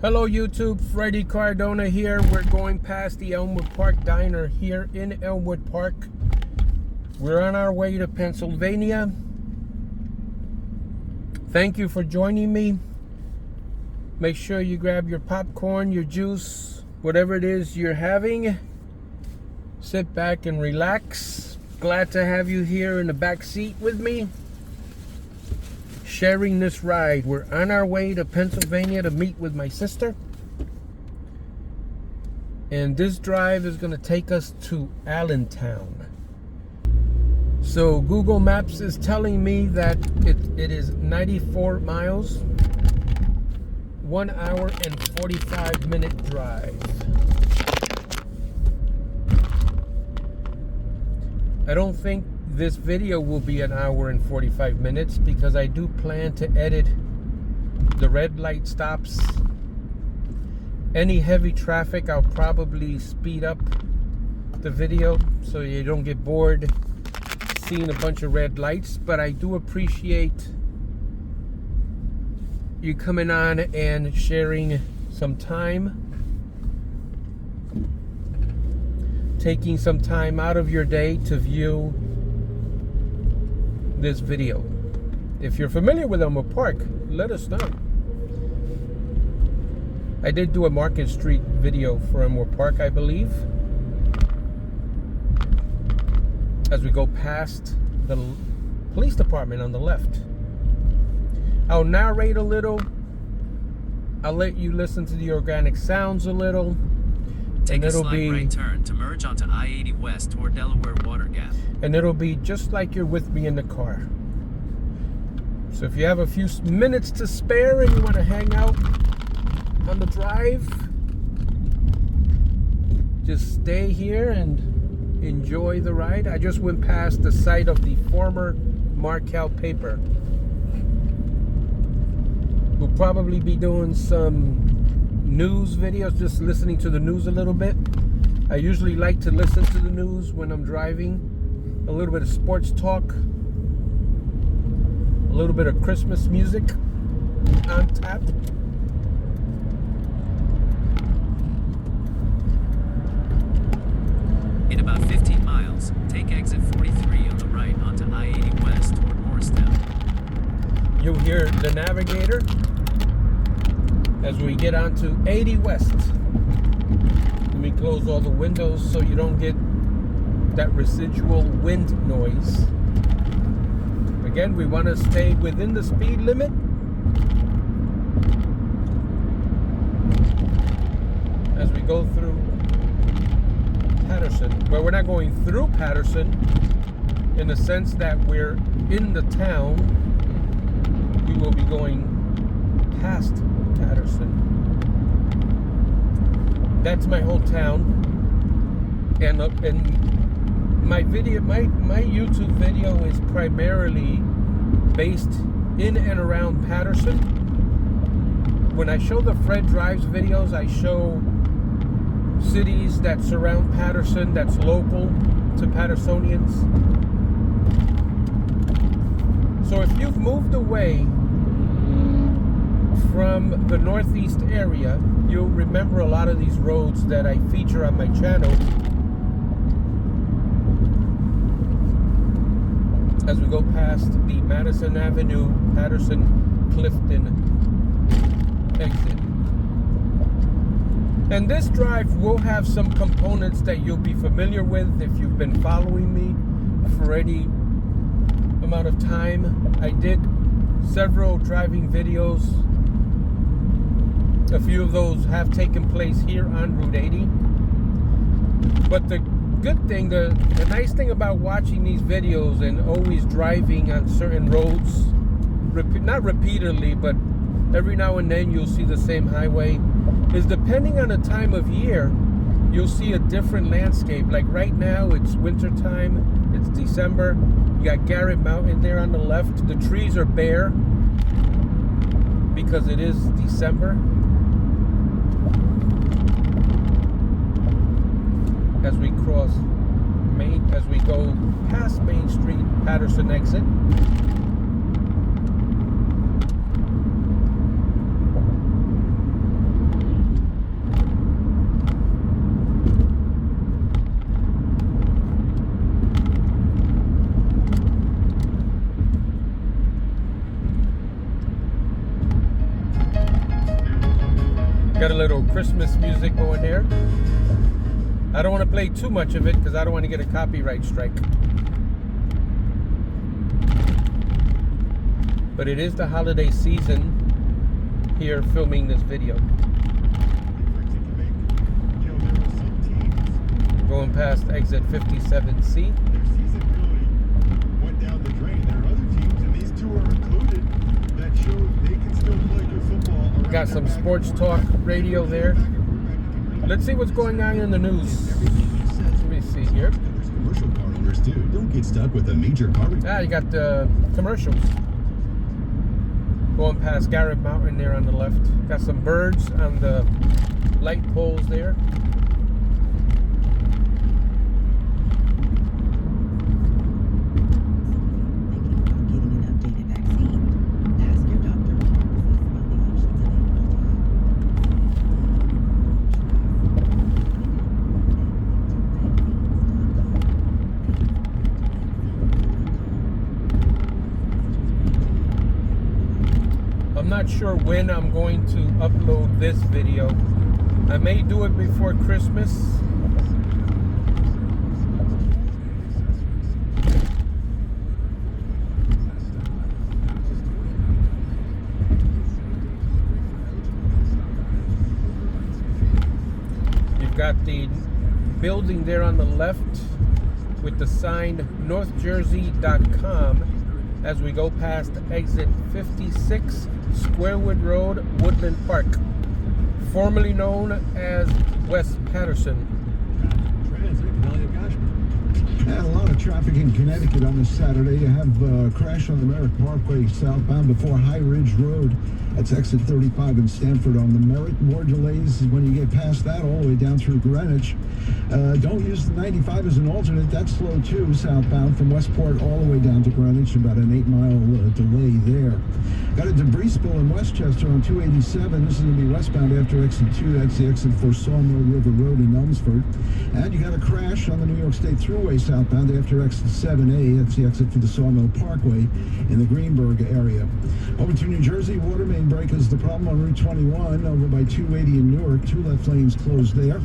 Hello YouTube, Freddy Cardona here. We're going past the Elmwood Park Diner here in Elmwood Park. We're on our way to Pennsylvania. Thank you for joining me. Make sure you grab your popcorn, your juice, whatever it is you're having. Sit back and relax. Glad to have you here in the back seat with me, sharing this ride. We're on our way to Pennsylvania to meet with my sister. And this drive is going to take us to Allentown. So Google Maps is telling me that it is 94 miles, 1 hour and 45-minute drive. I don't think this video will be 1 hour and 45 minutes because I do plan to edit the red light stops. Any heavy traffic, I'll probably speed up the video so you don't get bored seeing a bunch of red lights. But I do appreciate you coming on and sharing some time, taking some time out of your day to view this video. If you're familiar with Elmwood Park, let us know. I did do a Market Street video for Elmwood Park, I believe. As we go past the police department on the left. I'll narrate a little. I'll let you listen to the organic sounds a little. Take a slight right turn to merge onto I-80 West toward Delaware Water Gap. And it'll be just like you're with me in the car. So if you have a few minutes to spare and you want to hang out on the drive, just stay here and enjoy the ride. I just went past the site of the former Markel paper. We'll probably be doing some news videos, just listening to the news a little bit. I usually like to listen to the news when I'm driving. A little bit of sports talk, a little bit of Christmas music on tap. In about 15 miles, take exit 43 on the right onto I-80 West toward Morristown. You'll hear the navigator as we get onto 80 West. Let me close all the windows so you don't get that residual wind noise. Again, we want to stay within the speed limit. As we go through Patterson. Well, we're not going through Patterson in the sense that we're in the town. We will be going past Patterson. That's my whole town. And my YouTube video is primarily based in and around Patterson. When I show the Fred Drives videos, I show cities that surround Patterson, that's local to Pattersonians. So if you've moved away from the Northeast area, you'll remember a lot of these roads that I feature on my channel. As we go past the Madison Avenue, Patterson, Clifton exit. And this drive will have some components that you'll be familiar with if you've been following me for any amount of time. I did several driving videos. A few of those have taken place here on Route 80. But the good thing, the nice thing about watching these videos and always driving on certain roads, not repeatedly, but every now and then you'll see the same highway, is depending on the time of year, you'll see a different landscape. Like right now, it's winter time, it's December. You got Garrett Mountain there on the left. The trees are bare because it is December. As we cross as we go past Main Street, Patterson exit. Got a little Christmas music going there. I don't want to play too much of it because I don't want to get a copyright strike. But it is the holiday season here filming this video. Going past exit 57C. Their season really went down the drain. There are other teams, and these two are included, that show they can still play good football. Got some sports talk radio there. Let's see what's going on in the news. Let me see here. There's commercial car owners too. Don't get stuck with a major car. You got the commercials. Going past Garrett Mountain there on the left. Got some birds on the light poles there. I'm not sure when I'm going to upload this video. I may do it before Christmas. You've got the building there on the left with the sign northjersey.com as we go past exit 56, Squarewood Road, Woodland Park, formerly known as West Patterson. Had a lot of traffic in Connecticut on this Saturday. You have a crash on the Merritt Parkway southbound before High Ridge Road. That's exit 35 in Stamford on the Merritt. More delays when you get past that all the way down through Greenwich. Don't use the 95 as an alternate. That's slow too, southbound from Westport all the way down to Greenwich. About an 8-mile delay there. Got a debris spill in Westchester on 287. This is going to be westbound after exit 2. That's the exit for Sawmill River Road in Elmsford. And you got a crash on the New York State Thruway southbound after exit 7A. That's the exit for the Sawmill Parkway in the Greenberg area. Over to New Jersey, water main break is the problem on Route 21 over by 280 in Newark. 2 left lanes closed there.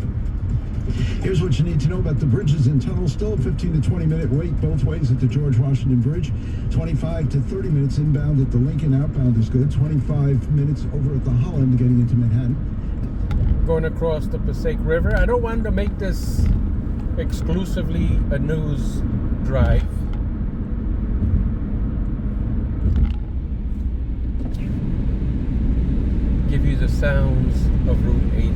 Here's what you need to know about the bridges and tunnels. Still a 15 to 20 minute wait both ways at the George Washington Bridge. 25 to 30 minutes inbound at the Lincoln. Outbound is good. 25 minutes over at the Holland getting into Manhattan. Going across the Passaic River. I don't want to make this exclusively a news drive. Give you the sounds of Route 80.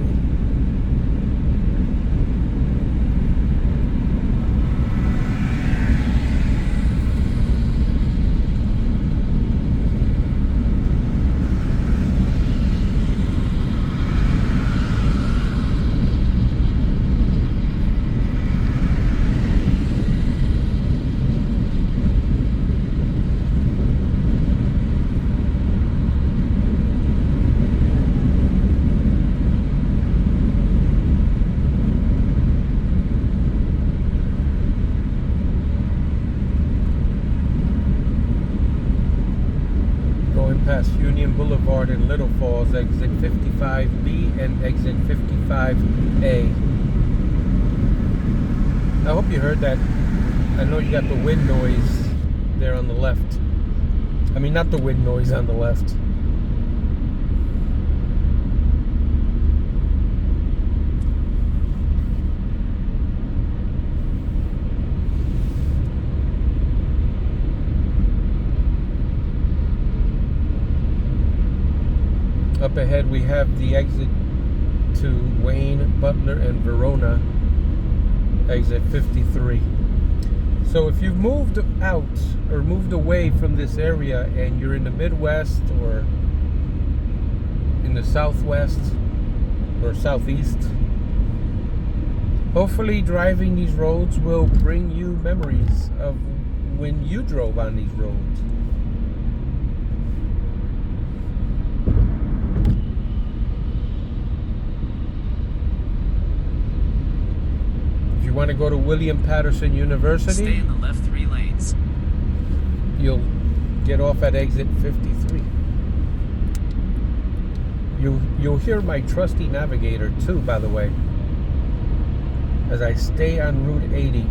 Past Union Boulevard in Little Falls, exit 55B and exit 55A. I hope you heard that. I know you got the wind noise there on the left. I mean, not the wind noise on the left. Up ahead we have the exit to Wayne, Butler, and Verona, exit 53. So if you've moved out or moved away from this area and you're in the Midwest or in the Southwest or Southeast, hopefully driving these roads will bring you memories of when you drove on these roads. You want to go to William Patterson University, Stay in the left 3 lanes. You'll get off at exit 53. You'll hear my trusty navigator too, by the way, as I stay on Route 80.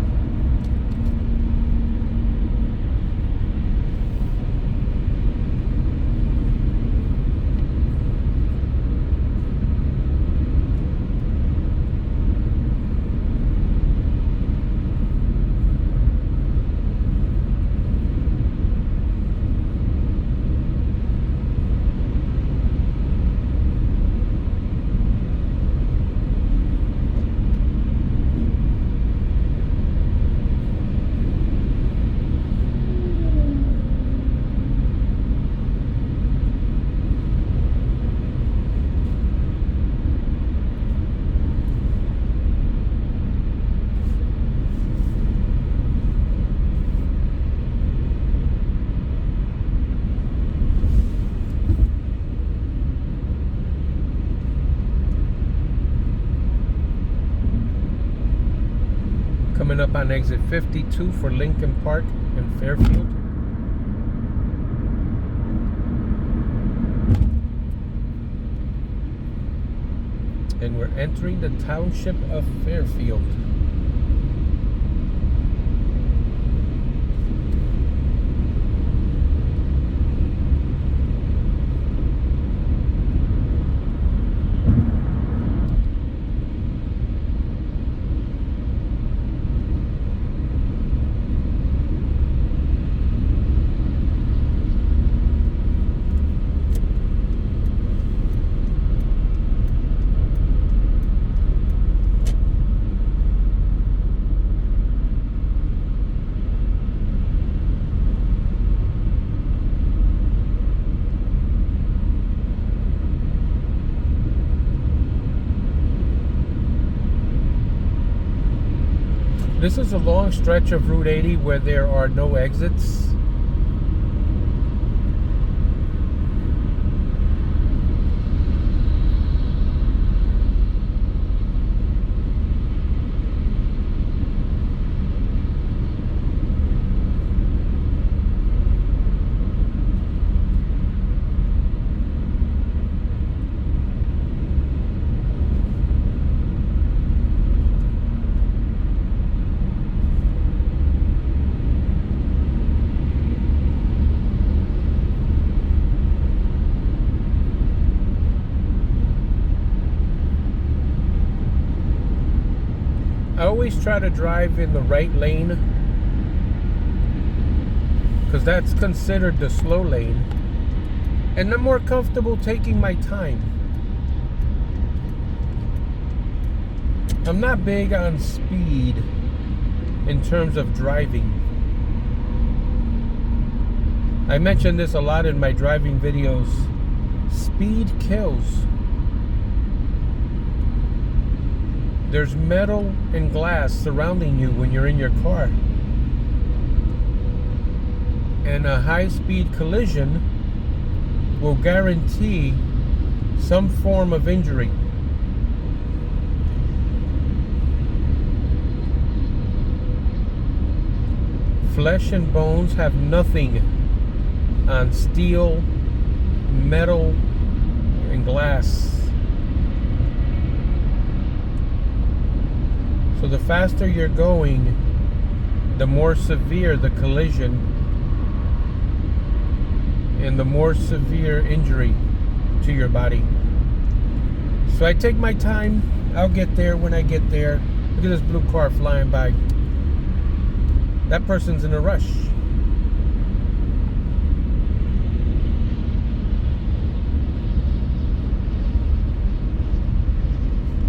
Coming up on exit 52 for Lincoln Park and Fairfield. And we're entering the township of Fairfield. This is a long stretch of Route 80 where there are no exits. I always try to drive in the right lane because that's considered the slow lane, and I'm more comfortable taking my time. I'm not big on speed in terms of driving. I mention this a lot in my driving videos. Speed kills. There's metal and glass surrounding you when you're in your car. And a high-speed collision will guarantee some form of injury. Flesh and bones have nothing on steel, metal, and glass. So the faster you're going, the more severe the collision and the more severe injury to your body. So I take my time. I'll get there when I get there. Look at this blue car flying by. That person's in a rush.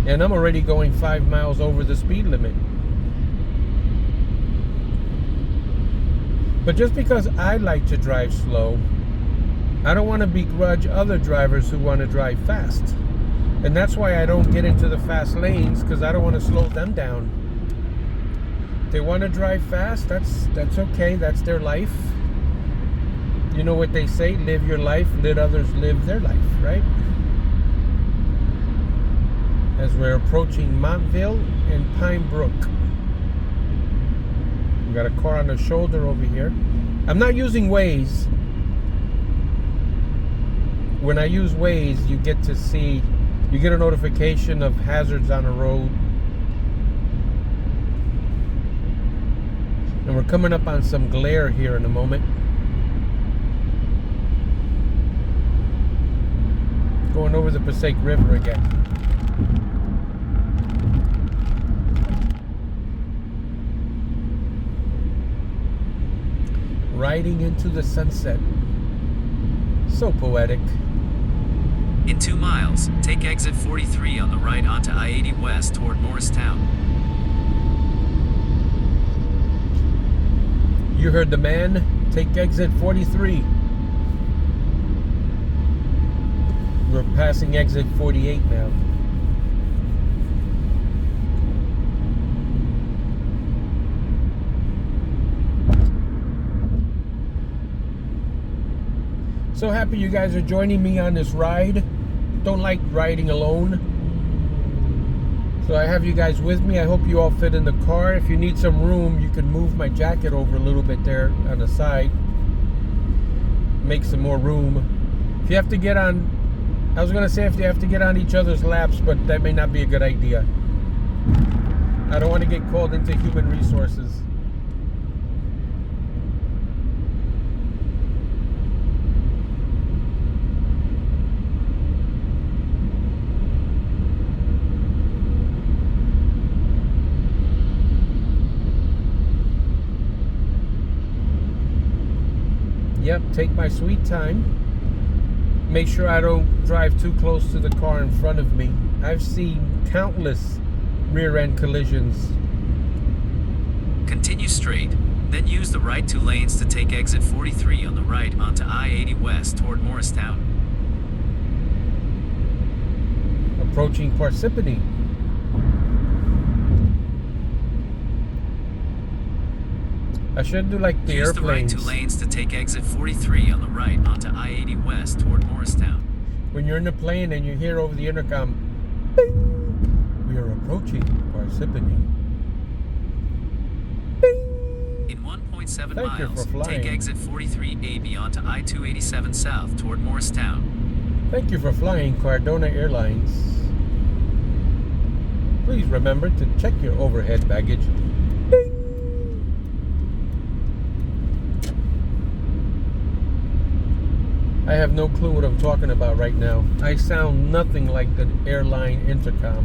And I'm already going 5 miles over the speed limit. But just because I like to drive slow, I don't want to begrudge other drivers who want to drive fast. And that's why I don't get into the fast lanes, because I don't want to slow them down. If they want to drive fast, that's okay. That's their life. You know what they say, live your life, let others live their life, right? As we're approaching Montville and Pine Brook. We got a car on the shoulder over here. I'm not using Waze when I use Waze, you get a notification of hazards on the road. And we're coming up on some glare here in a moment. Going over the Passaic River again. Riding into the sunset. So poetic. In 2 miles, take exit 43 on the right onto I-80 West toward Morristown. You heard the man. Take exit 43. We're passing exit 48 now. So happy you guys are joining me on this ride. Don't like riding alone. So I have you guys with me. I hope you all fit in the car. If you need some room, you can move my jacket over a little bit there on the side. Make some more room. If you have to get on, I was going to say if you have to get on each other's laps, but that may not be a good idea. I don't want to get called into human resources. Yep, take my sweet time. Make sure I don't drive too close to the car in front of me. I've seen countless rear-end collisions. Continue straight, then use the right 2 lanes to take exit 43 on the right onto I-80 West toward Morristown. Approaching Parsippany. I should do like the Use airplanes. the right 2 lanes to take exit 43 on the right onto I-80 West toward Morristown. When you're in a plane and you hear over the intercom, bing, we are approaching Parsippany. Bing. In 1.7 Thank you miles, for flying. take exit 43AB onto I-287 South toward Morristown. Thank you for flying Cardona Airlines. Please remember to check your overhead baggage. Bing. I have no clue what I'm talking about right now. I sound nothing like the airline intercom.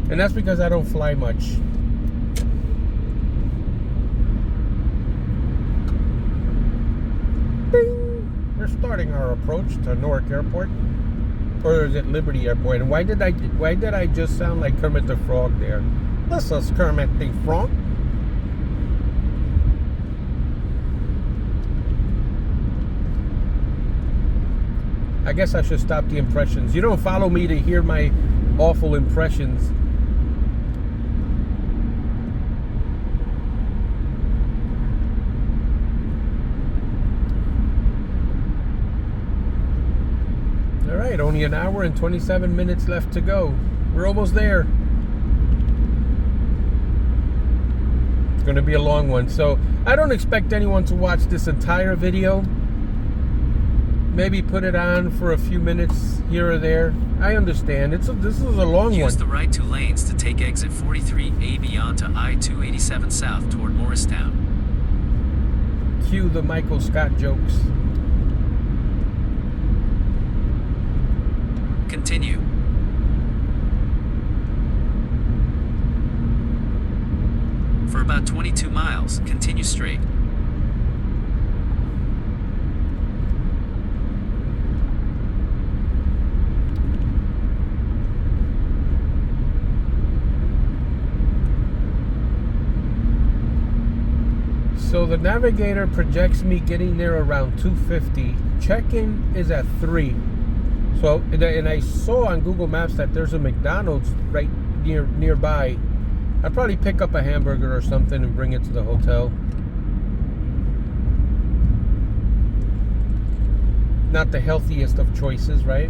And that's because I don't fly much. Bing! We're starting our approach to Newark Airport. Or is it Liberty Airport? And why did I just sound like Kermit the Frog there? This is Kermit the Frog. I guess I should stop the impressions. You don't follow me to hear my awful impressions. All right, only an hour and 27 minutes left to go. We're almost there. It's going to be a long one. So I don't expect anyone to watch this entire video. Maybe put it on for a few minutes here or there. I understand. This is a long one. Use the right 2 lanes to take exit 43AB onto I-287 South toward Morristown. Cue the Michael Scott jokes. Continue. For about 22 miles, continue straight. So the navigator projects me getting there around 2:50. Check-in is at 3. So, and I saw on Google Maps that there's a McDonald's right nearby. I'd probably pick up a hamburger or something and bring it to the hotel. Not the healthiest of choices, right?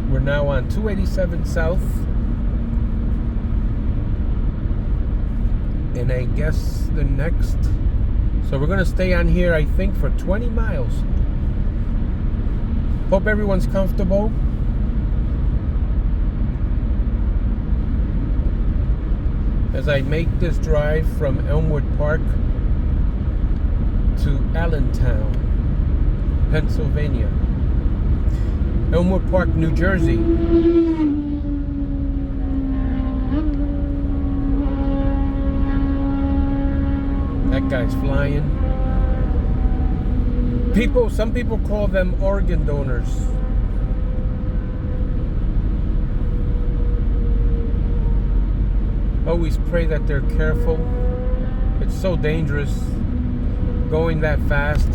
We're now on 287 South. And I guess the next... So we're going to stay on here, I think, for 20 miles. Hope everyone's comfortable. As I make this drive from Elmwood Park to Allentown, Pennsylvania. Elmwood Park, New Jersey. That guy's flying. Some people call them organ donors. Always pray that they're careful. It's so dangerous going that fast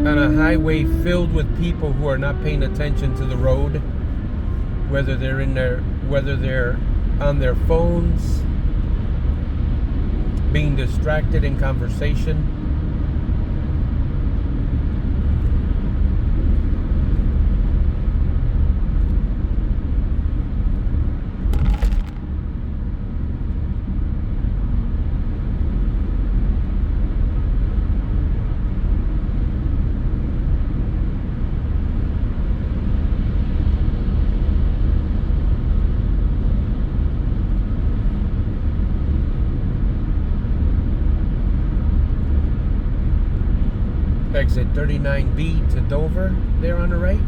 on a highway filled with people who are not paying attention to the road, whether they're on their phones, being distracted in conversation. Exit 39B to Dover, there on the right.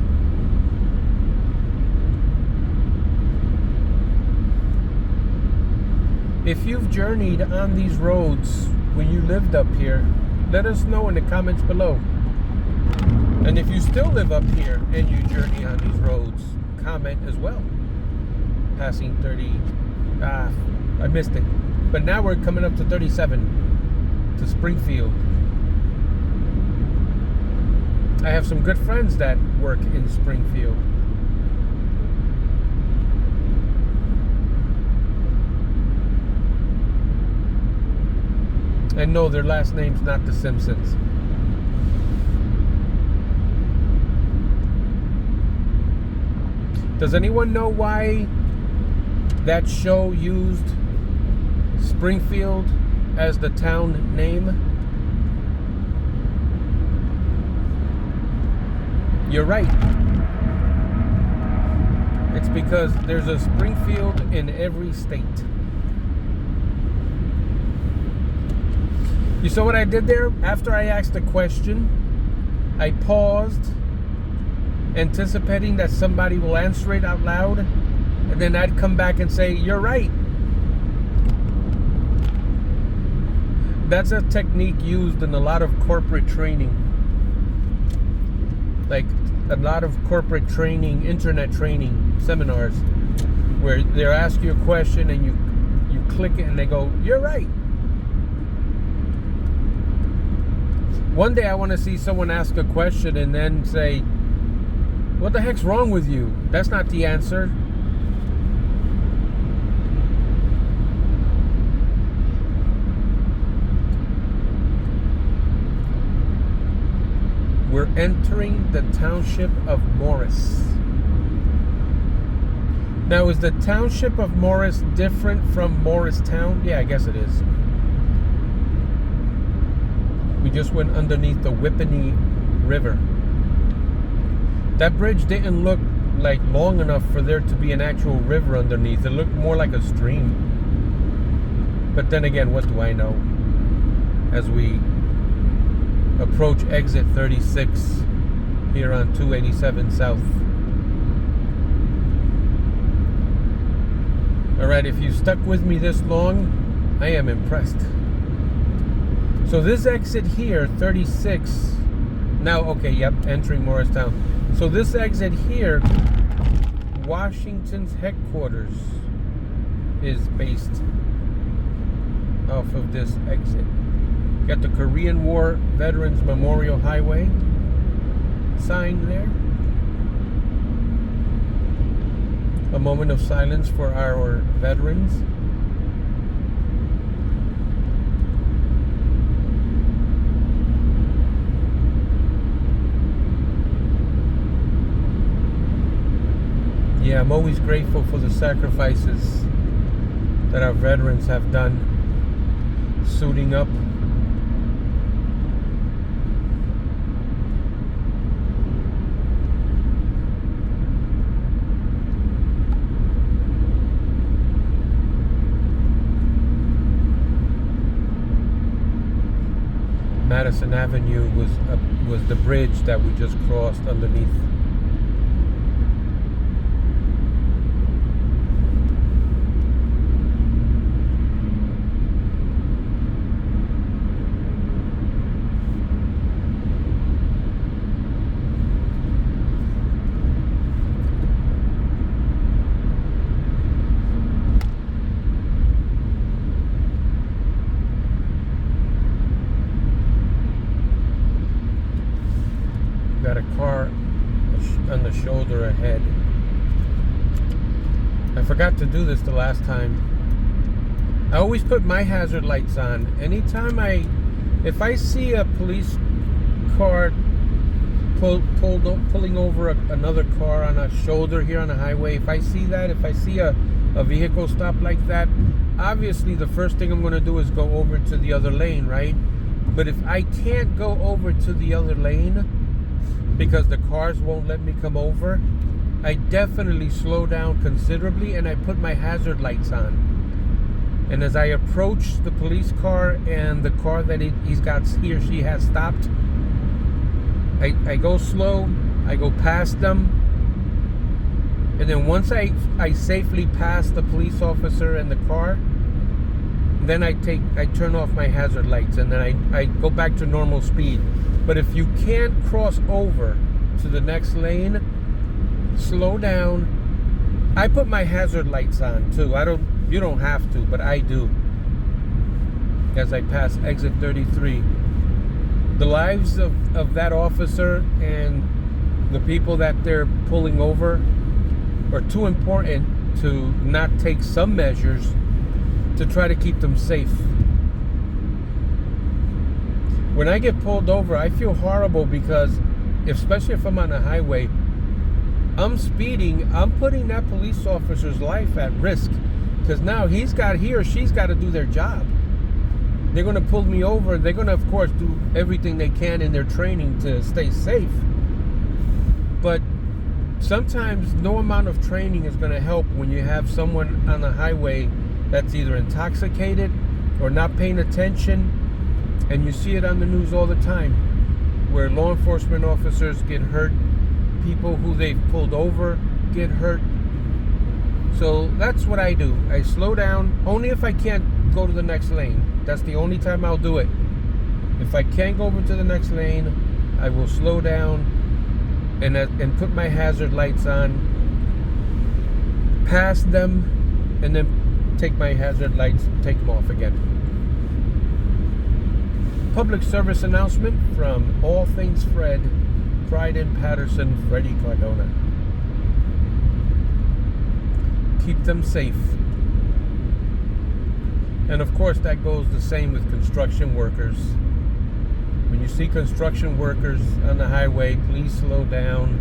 If you've journeyed on these roads when you lived up here, let us know in the comments below. And if you still live up here and you journey on these roads, comment as well. Passing 30, I missed it. But now we're coming up to 37 to Springfield. I have some good friends that work in Springfield. And no, their last name's not the Simpsons. Does anyone know why that show used Springfield as the town name? You're right. It's because there's a Springfield in every state. You saw what I did there? After I asked a question, I paused, anticipating that somebody will answer it out loud, and then I'd come back and say, "You're right." That's a technique used in a lot of corporate training. Like a lot of corporate training, internet training seminars, where they'll ask you a question and you click it and they go, "You're right." One day I want to see someone ask a question and then say, "What the heck's wrong with you? That's not the answer." We're entering the township of Morris. Now, is the township of Morris different from Morristown? Yeah, I guess it is. We just went underneath the Whippany River. That bridge didn't look like long enough for there to be an actual river underneath. It looked more like a stream. But then again, what do I know? As we approach exit 36 here on 287 South. Alright, if you stuck with me this long, I am impressed. So this exit here, 36, now, okay, yep, entering Morristown. So this exit here, Washington's headquarters is based off of this exit. Got the Korean War Veterans Memorial Highway sign there. A moment of silence for our veterans. Yeah, I'm always grateful for the sacrifices that our veterans have done, suiting up. Madison Avenue was the bridge that we just crossed underneath. Got a car on the shoulder ahead. I forgot to do this the last time. I always put my hazard lights on. Anytime if I see a police car pulling over another car on a shoulder here on the highway, if I see a vehicle stop like that, obviously the first thing I'm going to do is go over to the other lane, right? But if I can't go over to the other lane because the cars won't let me come over, I definitely slow down considerably and I put my hazard lights on. And as I approach the police car and the car that he or she has stopped, I go slow, I go past them, and then once I safely pass the police officer and the car, then I turn off my hazard lights and then I go back to normal speed. But if you can't cross over to the next lane, slow down. I put my hazard lights on too. You don't have to, but I do. As I pass exit 33. The lives of that officer and the people that they're pulling over are too important to not take some measures to try to keep them safe. When I get pulled over, I feel horrible because, especially if I'm on a highway, I'm speeding, I'm putting that police officer's life at risk. Because now he or she's got to do their job. They're going to pull me over. They're going to, of course, do everything they can in their training to stay safe. But sometimes no amount of training is going to help when you have someone on the highway that's either intoxicated or not paying attention. And you see it on the news all the time, where law enforcement officers get hurt, people who they've pulled over get hurt. So that's what I do. I slow down, only if I can't go to the next lane. That's the only time I'll do it. If I can't go over to the next lane, I will slow down and put my hazard lights on, pass them, and then take my hazard lights, take them off again. Public service announcement from All Things Fred, Pride in Patterson, Freddie Cardona. Keep them safe. And of course that goes the same with construction workers. When you see construction workers on the highway, please slow down.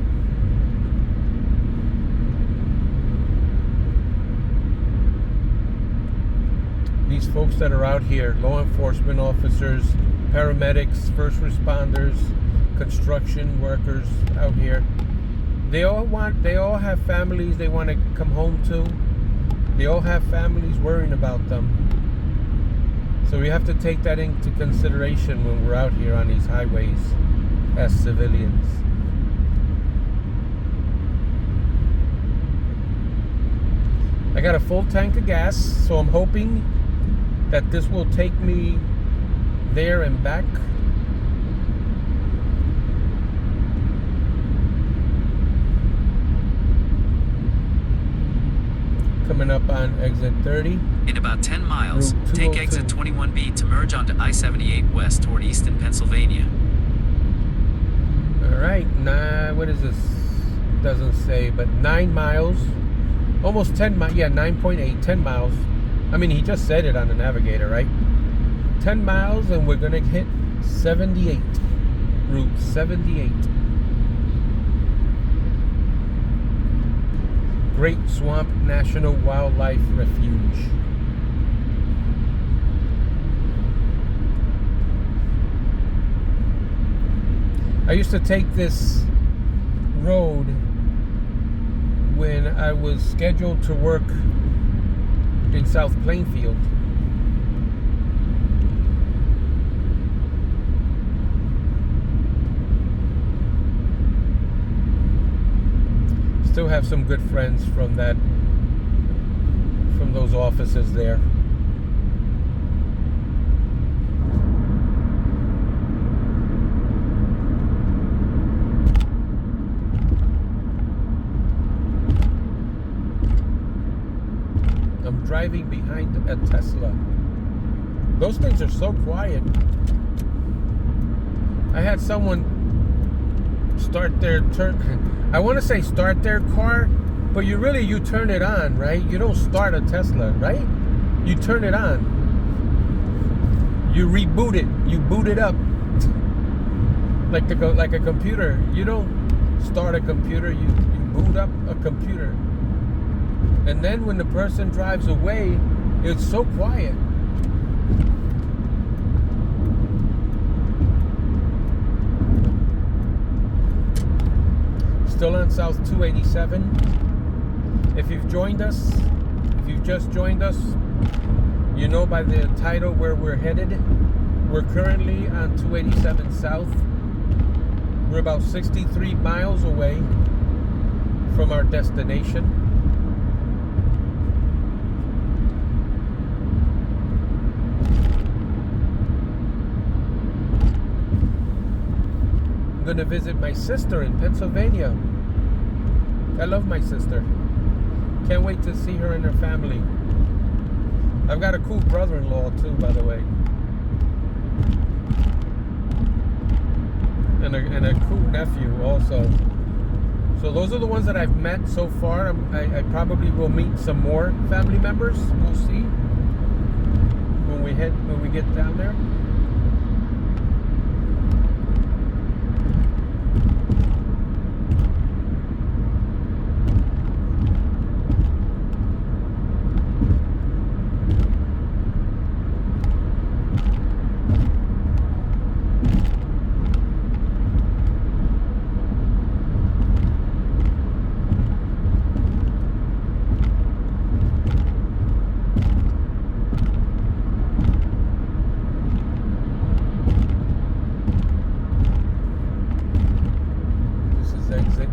These folks that are out here, law enforcement officers, paramedics, first responders, construction workers out here, they all have families they want to come home to. They all have families worrying about them. So we have to take that into consideration when we're out here on these highways as civilians. I got a full tank of gas, so I'm hoping that this will take me there and back. Coming up on exit 30. In about 10 miles, take exit 21B to merge onto I-78 west toward Easton, Pennsylvania. All right, what is this? Doesn't say, but 9 miles. Almost 10 miles. Yeah, 9.8, 10 miles. I mean, he just said it on the navigator, right? 10 miles and we're going to hit 78. Route 78. Great Swamp National Wildlife Refuge. I used to take this road when I was scheduled to work in South Plainfield. Still have some good friends from those offices there. I'm driving behind a Tesla. Those things are so quiet. I had someone start their I want to say start their car, but you turn it on, right? You don't start a Tesla, right? You turn it on. You reboot it. You boot it up. like a computer. You don't start a computer, you boot up a computer. And then when the person drives away, it's so quiet. Still on South 287. If you've just joined us, you know by the title where we're headed. We're currently on 287 South. We're about 63 miles away from our destination. I'm going to visit my sister in Pennsylvania. I love my sister. Can't wait to see her and her family. I've got a cool brother-in-law too, by the way. And a cool nephew also. So those are the ones that I've met so far. I probably will meet some more family members. We'll see when we get down there.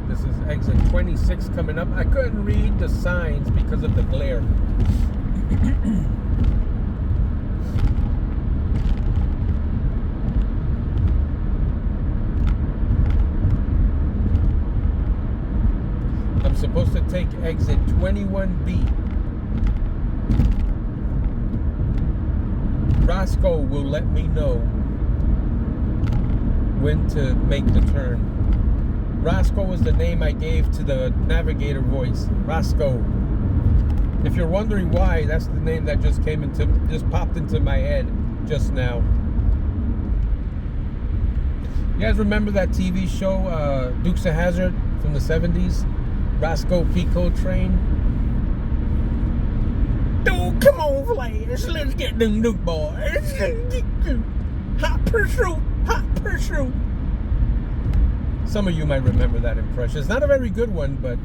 This is exit 26 coming up. I couldn't read the signs because of the glare. I'm supposed to take exit 21B. Roscoe will let me know when to make the turn. Roscoe was the name I gave to the navigator voice. Roscoe. If you're wondering why, that's the name that just popped into my head just now. You guys remember that TV show, Dukes of Hazzard from the 70s? Roscoe Pico Train? Dude, come on, Flash. Let's get them Duke boys. Hot pursuit. Hot pursuit. Some of you might remember that impression. It's not a very good one, but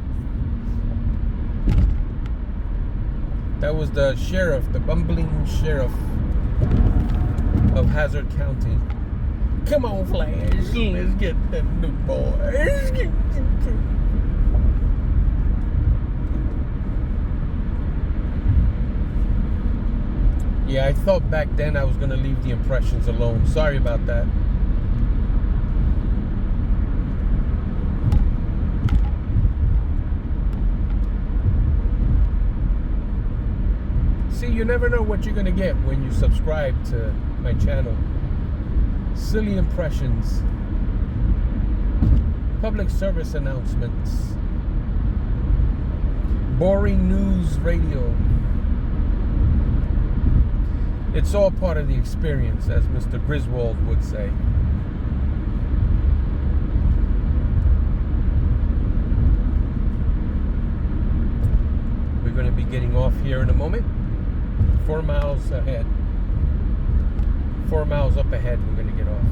that was the sheriff, the bumbling sheriff of Hazard County. Come on, Flash, let's get them new boys. Yeah, I thought back then I was going to leave the impressions alone. Sorry about that. See, you never know what you're going to get when you subscribe to my channel. Silly impressions. Public service announcements. Boring news radio. It's all part of the experience, as Mr. Griswold would say. going to be getting off here in a moment. 4 miles ahead. 4 miles up ahead, we're going to get off.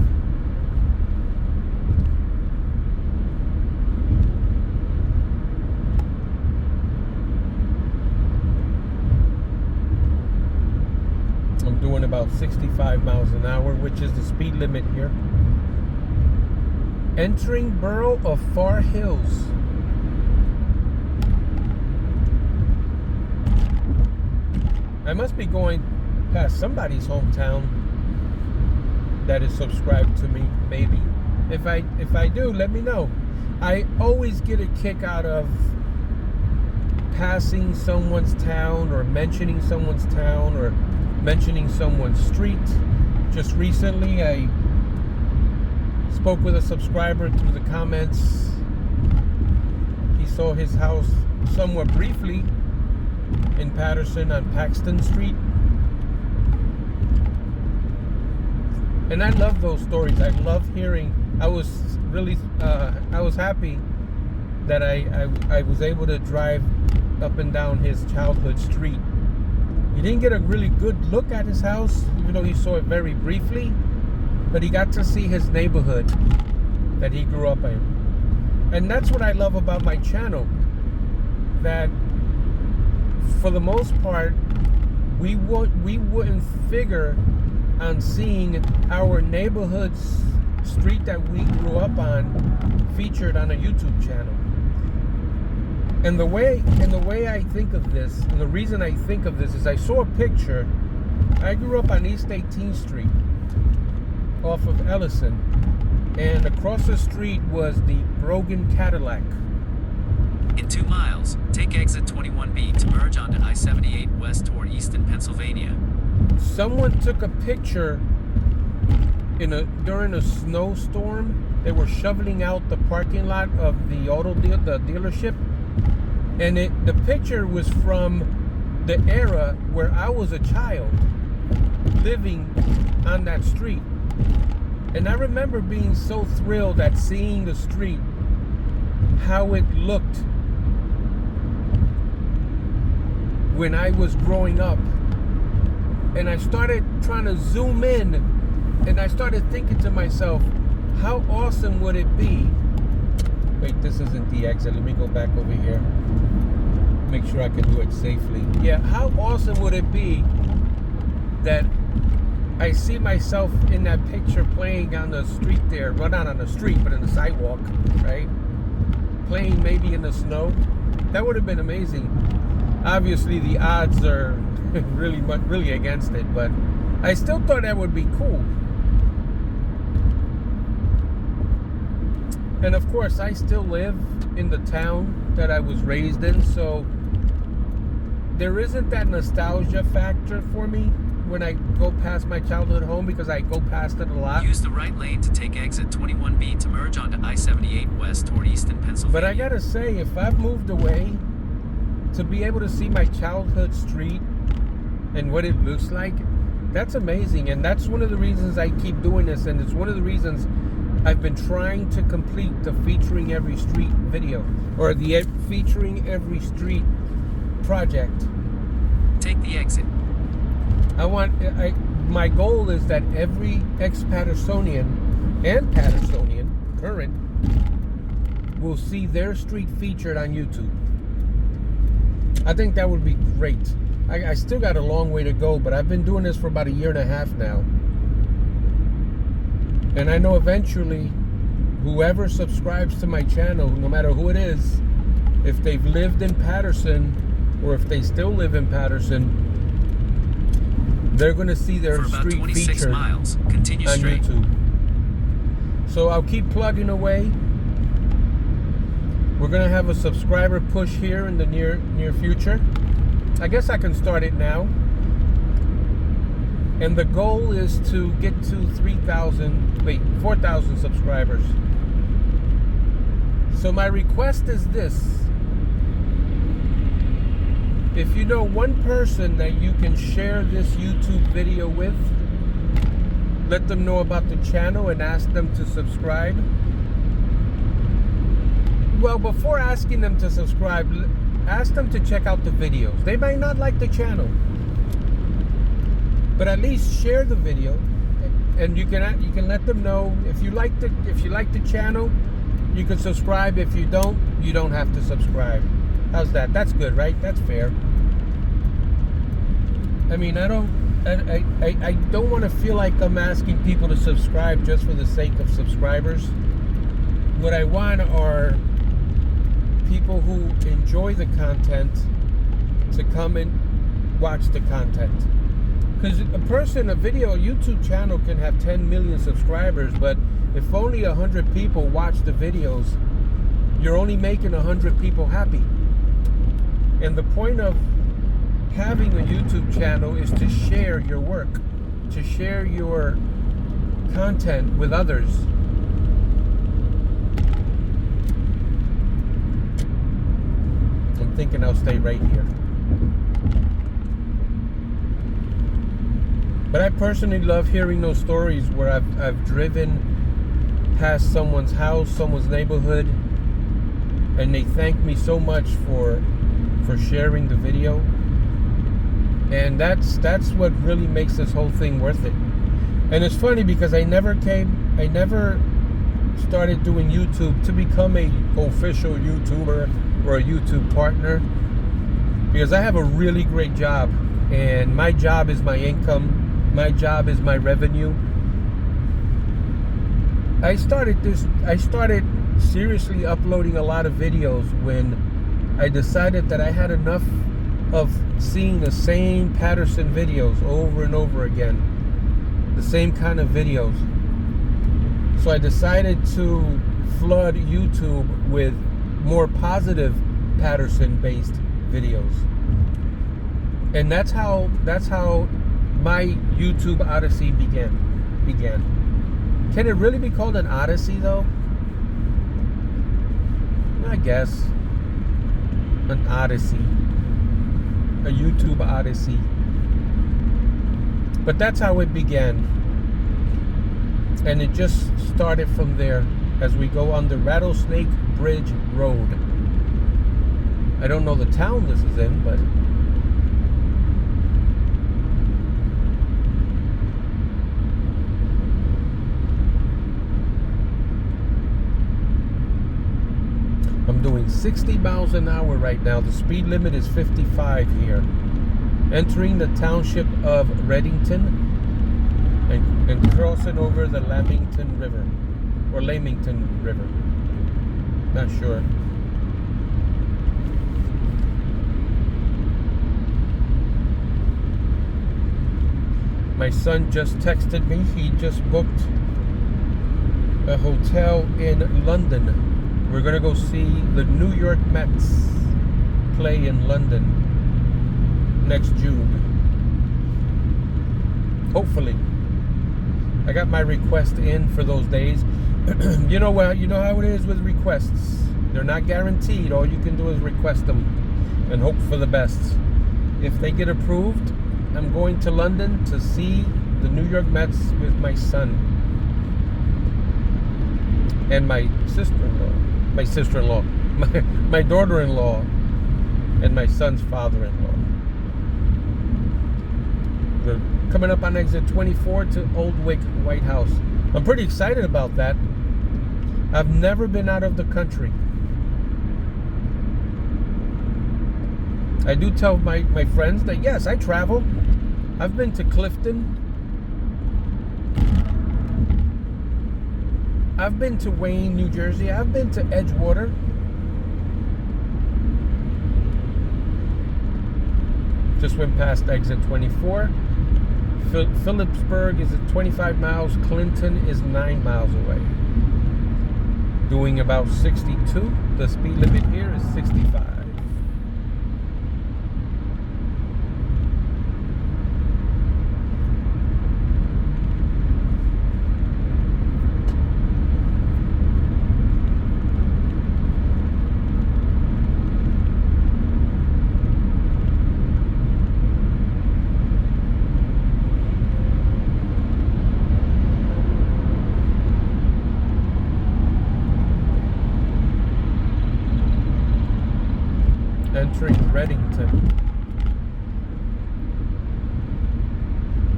I'm doing about 65 miles an hour, which is the speed limit here. Entering borough of Far Hills. I must be going past somebody's hometown that is subscribed to me, maybe. If I do, let me know. I always get a kick out of passing someone's town or mentioning someone's town or mentioning someone's street. Just recently, I spoke with a subscriber through the comments. He saw his house somewhat briefly in Patterson on Paxton Street. And I love those stories. I love hearing. I was happy that I was able to drive up and down his childhood street. You didn't get a really good look at his house, even though he saw it very briefly, but he got to see his neighborhood that he grew up in. And that's what I love about my channel, that for the most part, we wouldn't figure on seeing our neighborhood's street that we grew up on featured on a YouTube channel. And the way I think of this, and the reason I think of this is I saw a picture. I grew up on East 18th Street off of Ellison, and across the street was the Brogan Cadillac. In 2 miles, take exit 21B to merge onto I-78 west toward Easton, Pennsylvania. Someone took a picture during a snowstorm. They were shoveling out the parking lot of the dealership. And the picture was from the era where I was a child living on that street. And I remember being so thrilled at seeing the street, how it looked when I was growing up. And I started trying to zoom in, and I started thinking to myself, how awesome would it be? Wait, this isn't the exit. Let me go back over here. Make sure I can do it safely. Yeah, how awesome would it be that I see myself in that picture playing on the street there. Well, not on the street, but in the sidewalk, right? Playing maybe in the snow. That would have been amazing. Obviously, the odds are really against it, but I still thought that would be cool. And of course, I still live in the town that I was raised in, so there isn't that nostalgia factor for me when I go past my childhood home, because I go past it a lot. Use the right lane to take exit 21B to merge onto I-78 west toward Easton, Pennsylvania. But I gotta say, if I've moved away, to be able to see my childhood street and what it looks like, that's amazing. And that's one of the reasons I keep doing this, and it's one of the reasons I've been trying to complete the featuring every street video, or the featuring every street project. Take the exit. My goal is that every ex-Pattersonian and Pattersonian current will see their street featured on YouTube. I think that would be great. I still got a long way to go, but I've been doing this for about 1.5 years now. And I know eventually, whoever subscribes to my channel, no matter who it is, if they've lived in Patterson, or if they still live in Patterson, they're going to see their street featured miles, continue on straight. YouTube. So I'll keep plugging away. We're going to have a subscriber push here in the near future. I guess I can start it now. And the goal is to get to 4,000 subscribers. So my request is this. If you know one person that you can share this YouTube video with, let them know about the channel and ask them to subscribe. Well, before asking them to subscribe, ask them to check out the videos. They might not like the channel, but at least share the video, and you can let them know if you like the channel, you can subscribe. If you don't have to subscribe. How's that? That's good, right? That's fair. I mean, I don't want to feel like I'm asking people to subscribe just for the sake of subscribers. What I want are people who enjoy the content to come and watch the content. Because a YouTube channel can have 10 million subscribers, but if only 100 people watch the videos, you're only making 100 people happy. And the point of having a YouTube channel is to share your work, to share your content with others. I'm thinking I'll stay right here. But I personally love hearing those stories where I've driven past someone's house, someone's neighborhood, and they thank me so much for sharing the video. And that's what really makes this whole thing worth it. And it's funny because I never started doing YouTube to become a official YouTuber or a YouTube partner, because I have a really great job, and my job is my income. My job is my revenue. I started seriously uploading a lot of videos when I decided that I had enough of seeing the same Patterson videos over and over again, the same kind of videos. So I decided to flood YouTube with more positive Patterson-based videos, and that's how my YouTube odyssey began. Can it really be called an odyssey, though? I guess an odyssey, a YouTube odyssey. But that's how it began, and it just started from there as we go on the Rattlesnake Bridge Road. I don't know the town this is in, but I'm doing 60 miles an hour right now. The speed limit is 55 here. Entering the township of Reddington and crossing over the Lamington River, or Lamington River. Not sure. My son just texted me. He just booked a hotel in London. We're going to go see the New York Mets play in London next June. Hopefully. I got my request in for those days. You know how it is with requests. They're not guaranteed. All you can do is request them and hope for the best. If they get approved, I'm going to London to see the New York Mets with my son and my sister-in-law, my daughter-in-law, and my son's father-in-law. We're coming up on exit 24 to Oldwick White House. I'm pretty excited about that. I've never been out of the country. I do tell my friends that yes, I travel. I've been to Clifton. I've been to Wayne, New Jersey. I've been to Edgewater. Just went past exit 24. Phillipsburg is at 25 miles. Clinton is 9 miles away. Doing about 62. The speed limit here is 65. Entering Reddington.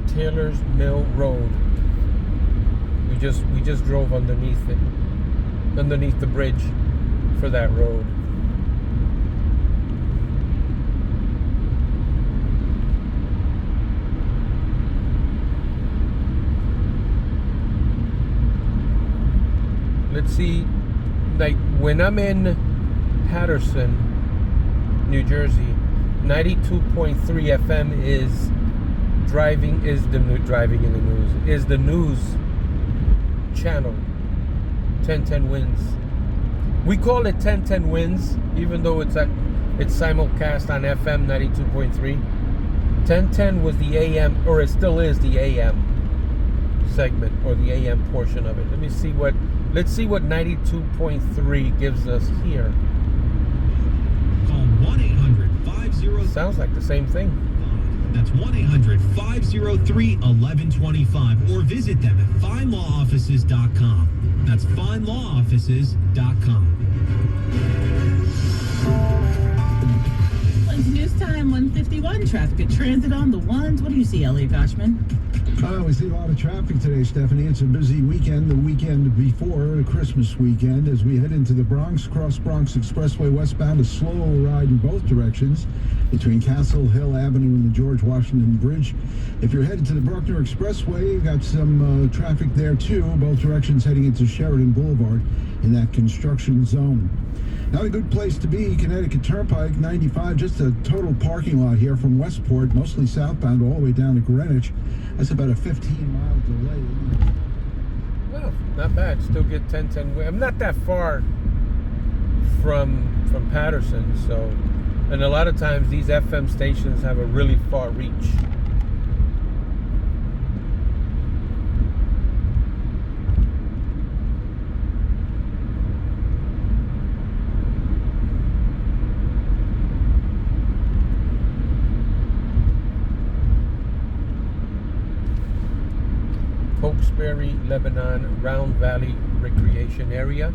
Taylor's Mill Road. We just drove underneath it. Underneath the bridge for that road. Let's see, like when I'm in Patterson, New Jersey, 92.3 FM is driving in the news, is the news channel. 1010 Wins. We call it 1010 Wins, even though it's simulcast on FM 92.3. 1010 was the AM, or it still is the AM segment, or the AM portion of it. Let's see what 92.3 gives us here. Call 1-800-50... Sounds like the same thing. That's 1-800-503-1125, or visit them at finelawoffices.com. That's finelawoffices.com. It's news time, 1:51. Traffic at Transit on the ones. What do you see, Elliot Goshman? We see a lot of traffic today, Stephanie. It's a busy weekend, the weekend before the Christmas weekend. As we head into the Bronx, Cross Bronx Expressway westbound, a slow ride in both directions between Castle Hill Avenue and the George Washington Bridge. If you're headed to the Bruckner Expressway, you've got some traffic there too, both directions heading into Sheridan Boulevard in that construction zone. Not a good place to be, Connecticut Turnpike 95, just a total parking lot here from Westport, mostly southbound, all the way down to Greenwich. That's about a 15-mile delay. Well, not bad. Still get 1010. I'm not that far from Patterson, so, and a lot of times these FM stations have a really far reach. Cokesbury, Lebanon, Round Valley Recreation Area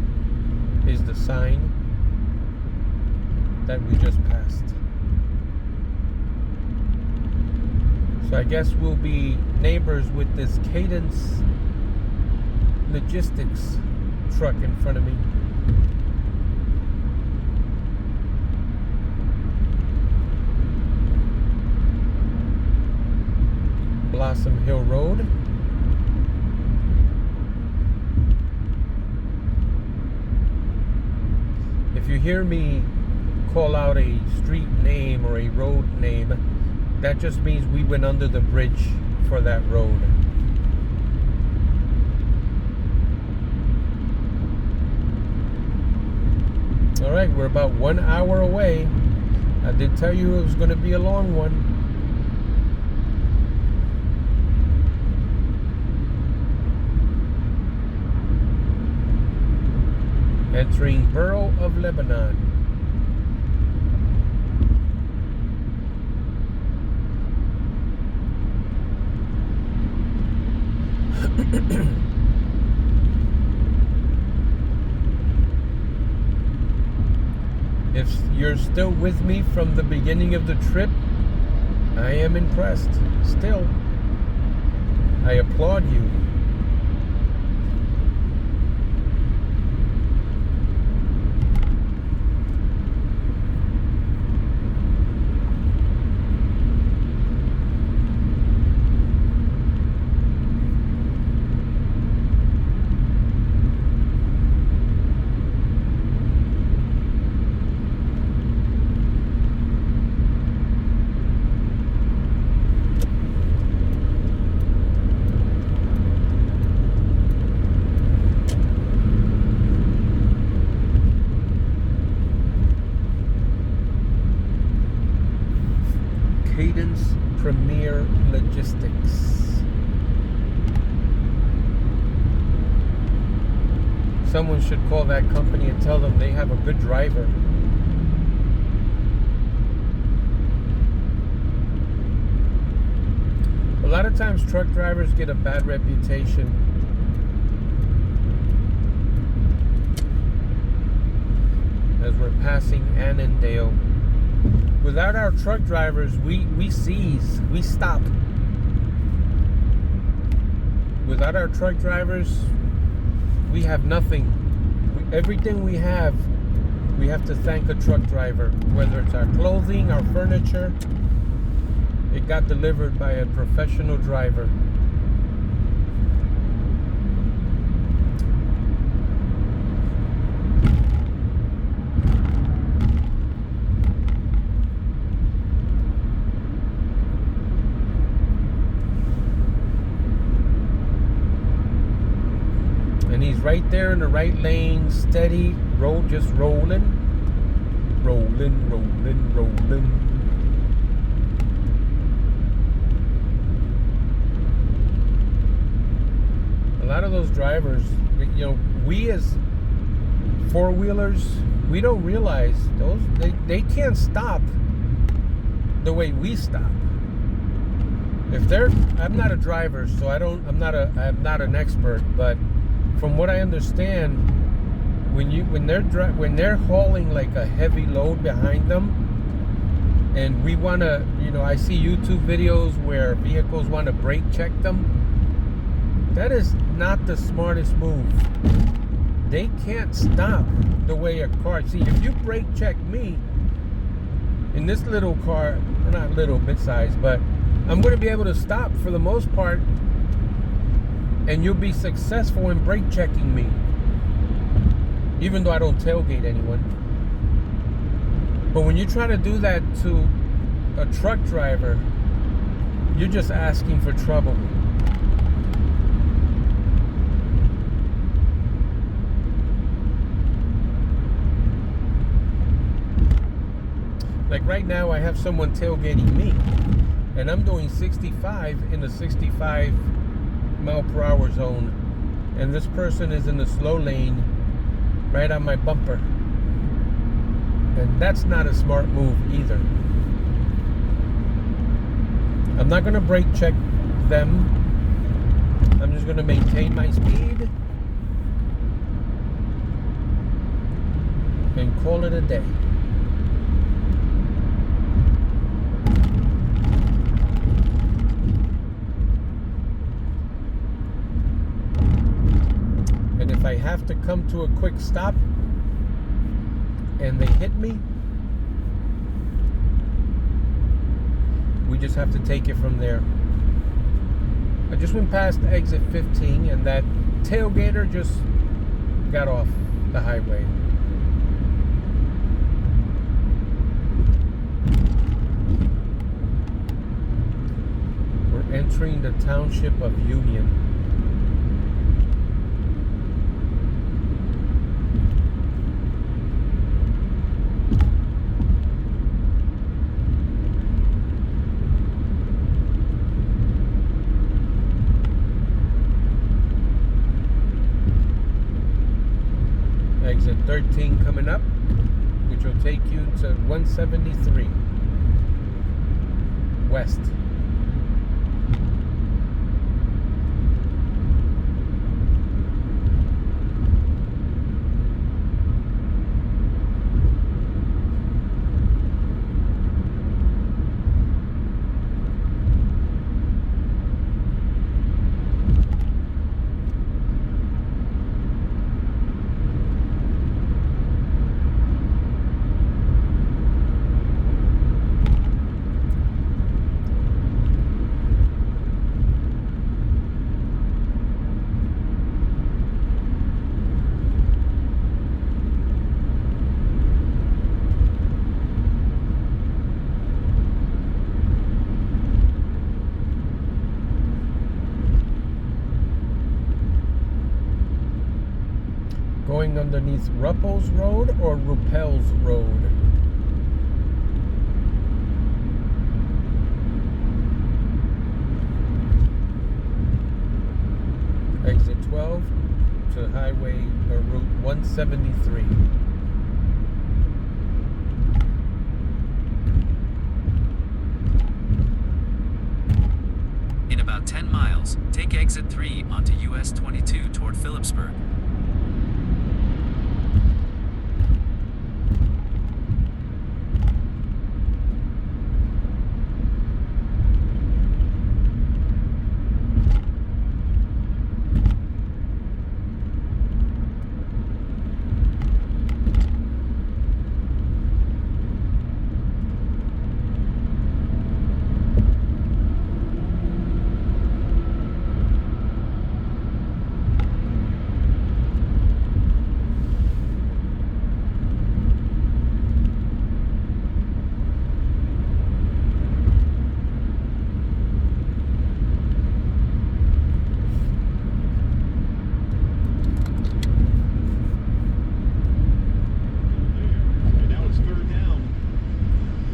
is the sign that we just passed. So I guess we'll be neighbors with this Cadence Logistics truck in front of me. Blossom Hill Road. If you hear me call out a street name or a road name, that just means we went under the bridge for that road. All right, we're about 1 hour away. I did tell you it was going to be a long one. Entering Borough of Lebanon. If you're still with me from the beginning of the trip, I am impressed. Still, I applaud you. Cadence Premier Logistics. Someone should call that company and tell them they have a good driver. A lot of times truck drivers get a bad reputation. As we're passing Annandale Without our truck drivers, we seize, we stop. Without our truck drivers, we have nothing. Everything we have to thank a truck driver. Whether it's our clothing, our furniture, it got delivered by a professional driver. And he's right there in the right lane, steady, just rolling. A lot of those drivers, you know, we as four-wheelers, we don't realize they can't stop the way we stop. I'm not a driver, so I'm not an expert, but from what I understand, when they're hauling like a heavy load behind them, and we want to, you know, I see YouTube videos where vehicles want to brake check them. That is not the smartest move. They can't stop the way a car. See, if you brake check me in this little car, or not little, mid-size, but I'm going to be able to stop for the most part, and you'll be successful in brake checking me, even though I don't tailgate anyone. But when you try to do that to a truck driver, you're just asking for trouble. Like right now, I have someone tailgating me, and I'm doing 65 in the 65 mile per hour zone, and this person is in the slow lane right on my bumper, and that's not a smart move either. I'm not going to brake check them. I'm just going to maintain my speed and call it a day. If I have to come to a quick stop and they hit me, we just have to take it from there. I just went past exit 15 and that tailgater just got off the highway. We're entering the township of Union. Exit 13 coming up, which will take you to 173 west. Going underneath Ruppel's Road or Ruppel's Road. Exit 12 to highway or Route 173. In about 10 miles, take exit 3 onto US 22 toward Phillipsburg.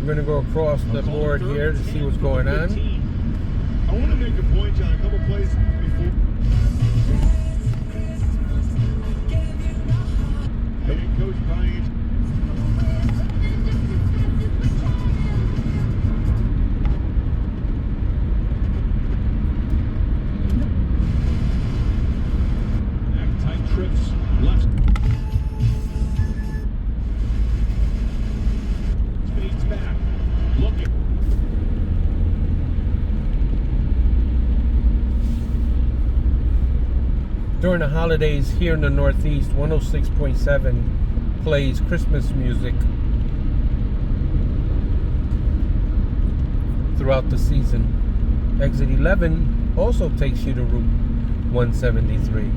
We're gonna go across the board here to see what's going on. I want to make a point on a couple plays before. Head coach Bryant. Tight trips left. Speeds back. Looking. During the holidays here in the Northeast, 106.7 plays Christmas music throughout the season. Exit 11 also takes you to Route 173.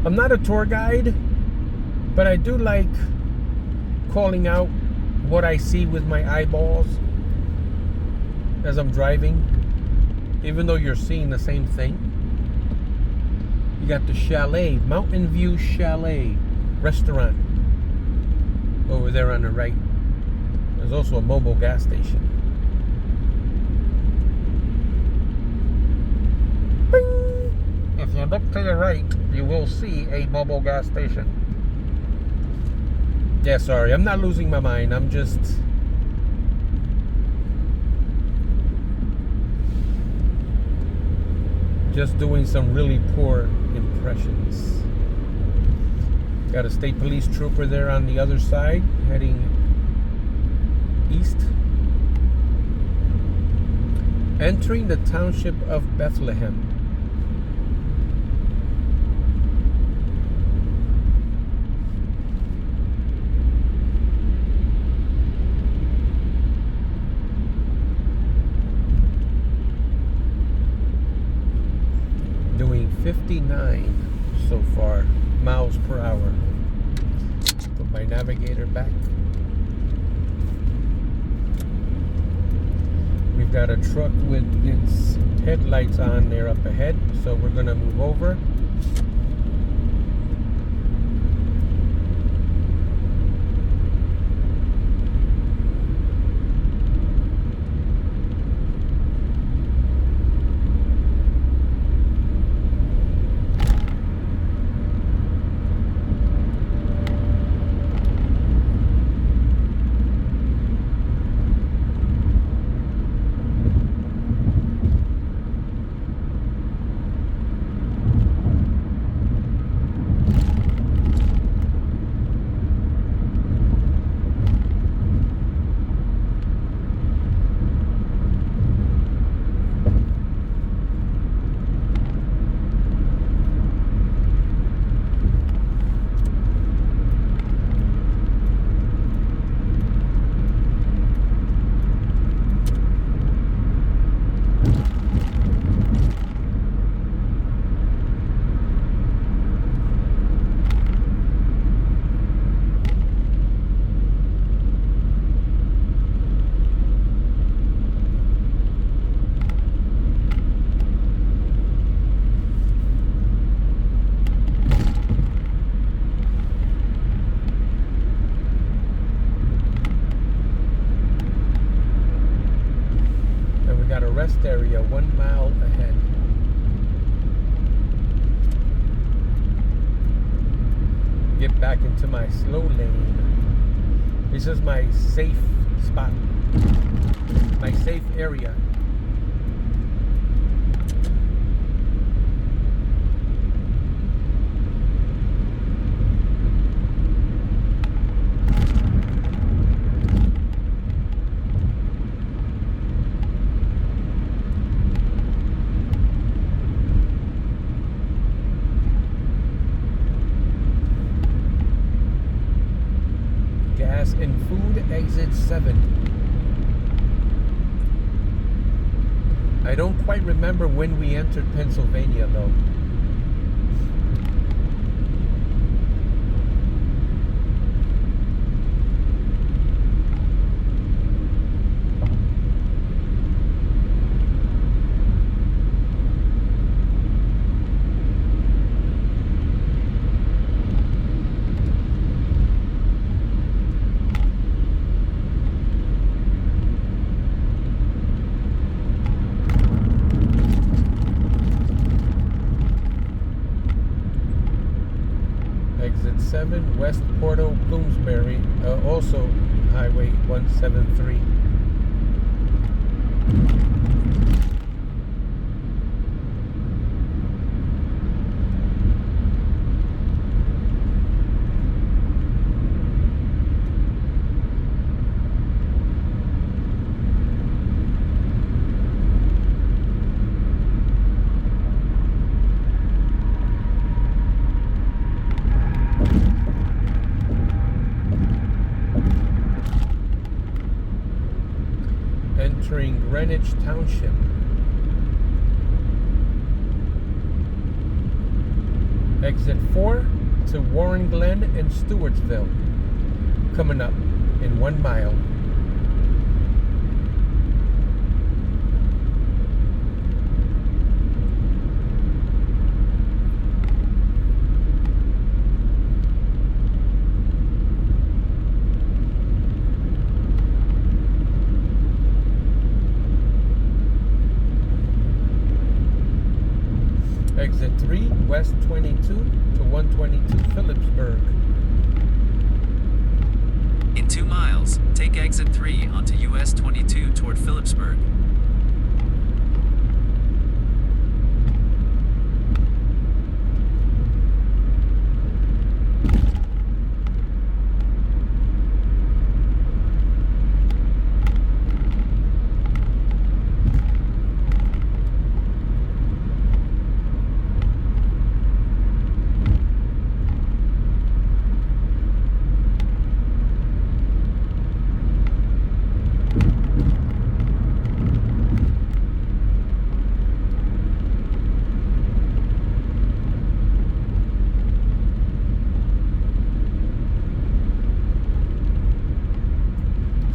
I'm not a tour guide, but I do like calling out what I see with my eyeballs as I'm driving, even though you're seeing the same thing. You got the Chalet, Mountain View Chalet restaurant over there on the right. There's also a mobile gas station. Bing! If you look to the right, you will see a mobile gas station. Yeah, sorry, I'm not losing my mind. I'm just doing some really poor impressions. Got a state police trooper there on the other side, heading east. Entering the township of Bethlehem. Doing 59 so far miles per hour. Put my navigator back. We've got a truck with its headlights on there up ahead, so we're gonna move over. Rest area 1 mile ahead. Get back into my slow lane. This is my safe spot, my safe area. Gas and food, exit 7. I don't quite remember when we entered Pennsylvania though. Exit 7, West Portal, Bloomsbury, also Highway 173. Entering Greenwich Township. Exit 4 to Warren Glen and Stewartsville. Coming up in 1 mile. Exit 3, West 22 to 122 Phillipsburg. In 2 miles, take exit 3 onto US 22 toward Phillipsburg.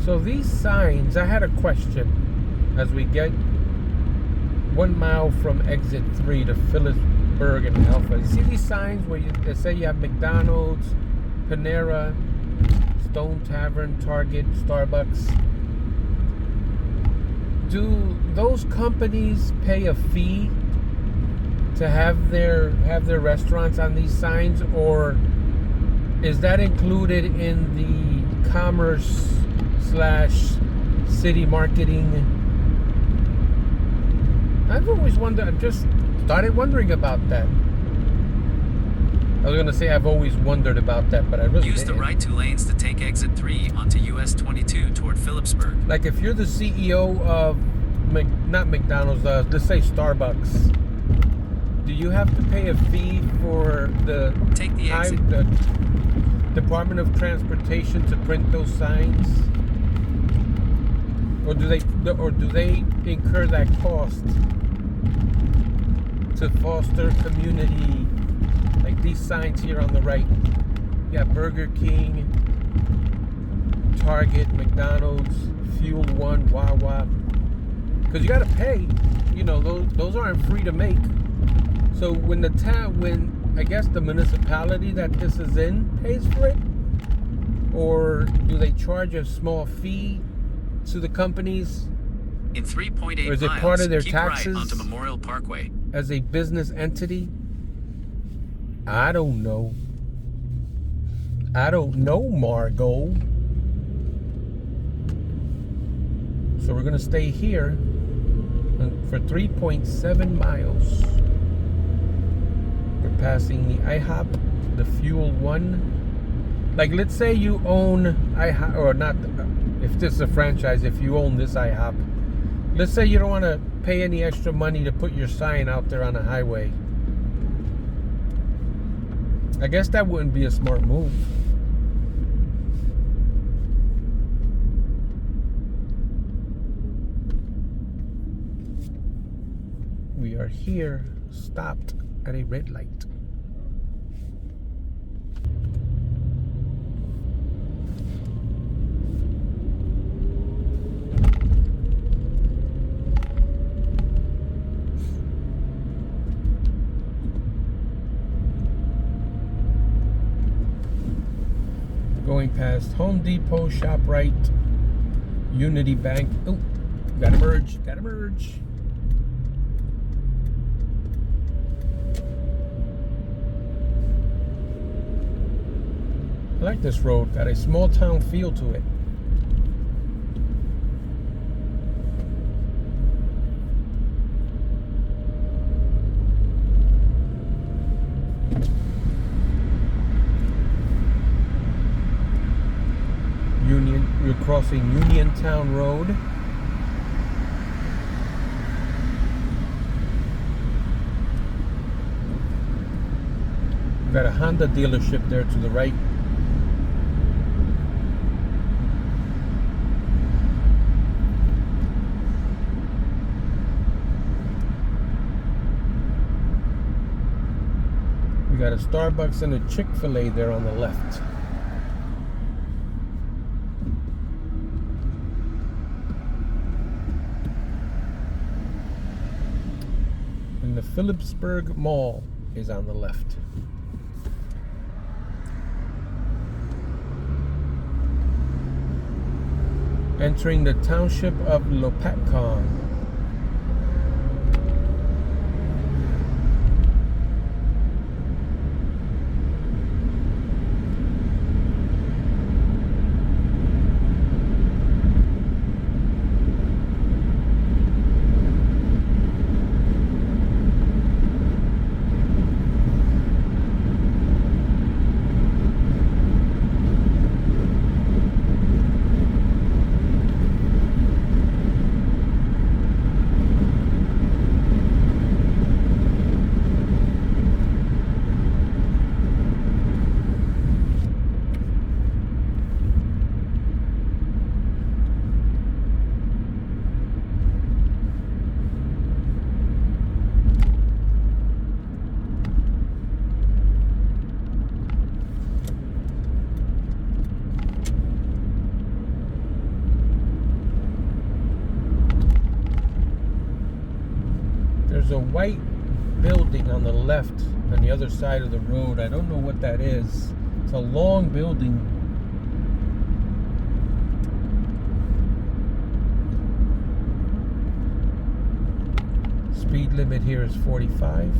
So these signs, I had a question as we get 1 mile from exit 3 to Phillipsburg and Alpha. You see these signs where they say you have McDonald's, Panera, Stone Tavern, Target, Starbucks. Do those companies pay a fee to have their restaurants on these signs, or is that included in the commerce / city marketing? I've always wondered. I just started wondering about that. I was gonna say I've always wondered about that, but I really Use didn't. the right 2 lanes to take exit 3 onto US 22 toward Phillipsburg. Like if you're the CEO of not McDonald's, let's say Starbucks, do you have to pay a fee for the Take the exit. the Department of Transportation to print those signs? Or do they incur that cost to foster community? Like these signs here on the right, you got Burger King, Target, McDonald's, Fuel One, Wawa. Because you got to pay. You know, those aren't free to make. So when I guess the municipality that this is in pays for it, or do they charge a small fee to the companies? In 3.8 Or is it miles, part of their keep taxes? right onto Memorial Parkway. As a business entity? I don't know. Margot. So we're going to stay here for 3.7 miles. We're passing the IHOP, the Fuel One. Like, let's say you own IHOP, or not, if this is a franchise, if you own this IHOP. Let's say you don't want to pay any extra money to put your sign out there on a highway. I guess that wouldn't be a smart move. We are here, stopped at a red light. Going past Home Depot, ShopRite, Unity Bank. Oh, gotta merge. I like this road. Got a small town feel to it. You're crossing Uniontown Road. We've got a Honda dealership there to the right. We got a Starbucks and a Chick-fil-A there on the left. And the Phillipsburg Mall is on the left. Entering the township of Lopatcong. There's a white building on the left on the other side of the road. I don't know what that is. It's a long building. Speed limit here is 45.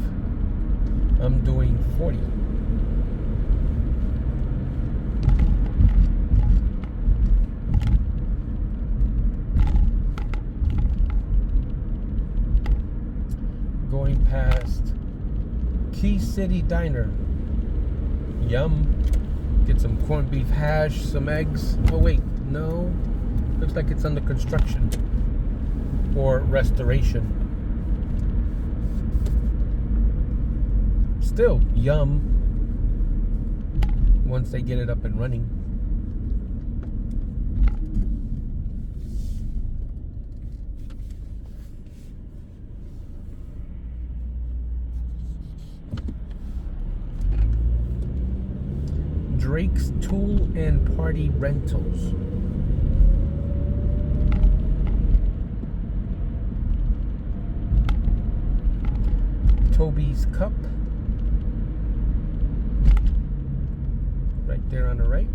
I'm doing 40. Going past Key City Diner. Yum. Get some corned beef hash, some eggs. Oh wait, no. Looks like it's under construction or restoration. Still, yum. Once they get it up and running. Drake's Tool and Party Rentals. Toby's Cup. Right there on the right.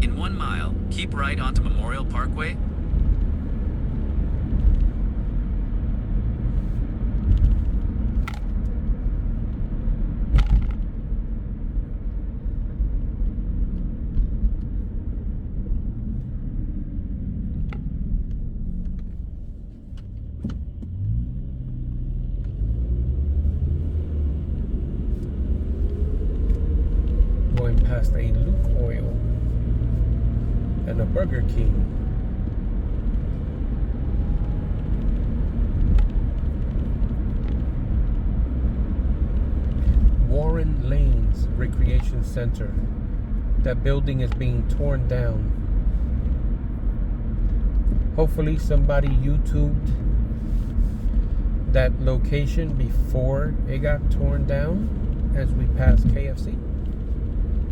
In 1 mile, keep right onto Memorial Parkway. Going past a Luke Oil and a Burger King. Warren Lanes Recreation Center. That building is being torn down. Hopefully somebody YouTubed that location before it got torn down as we pass KFC.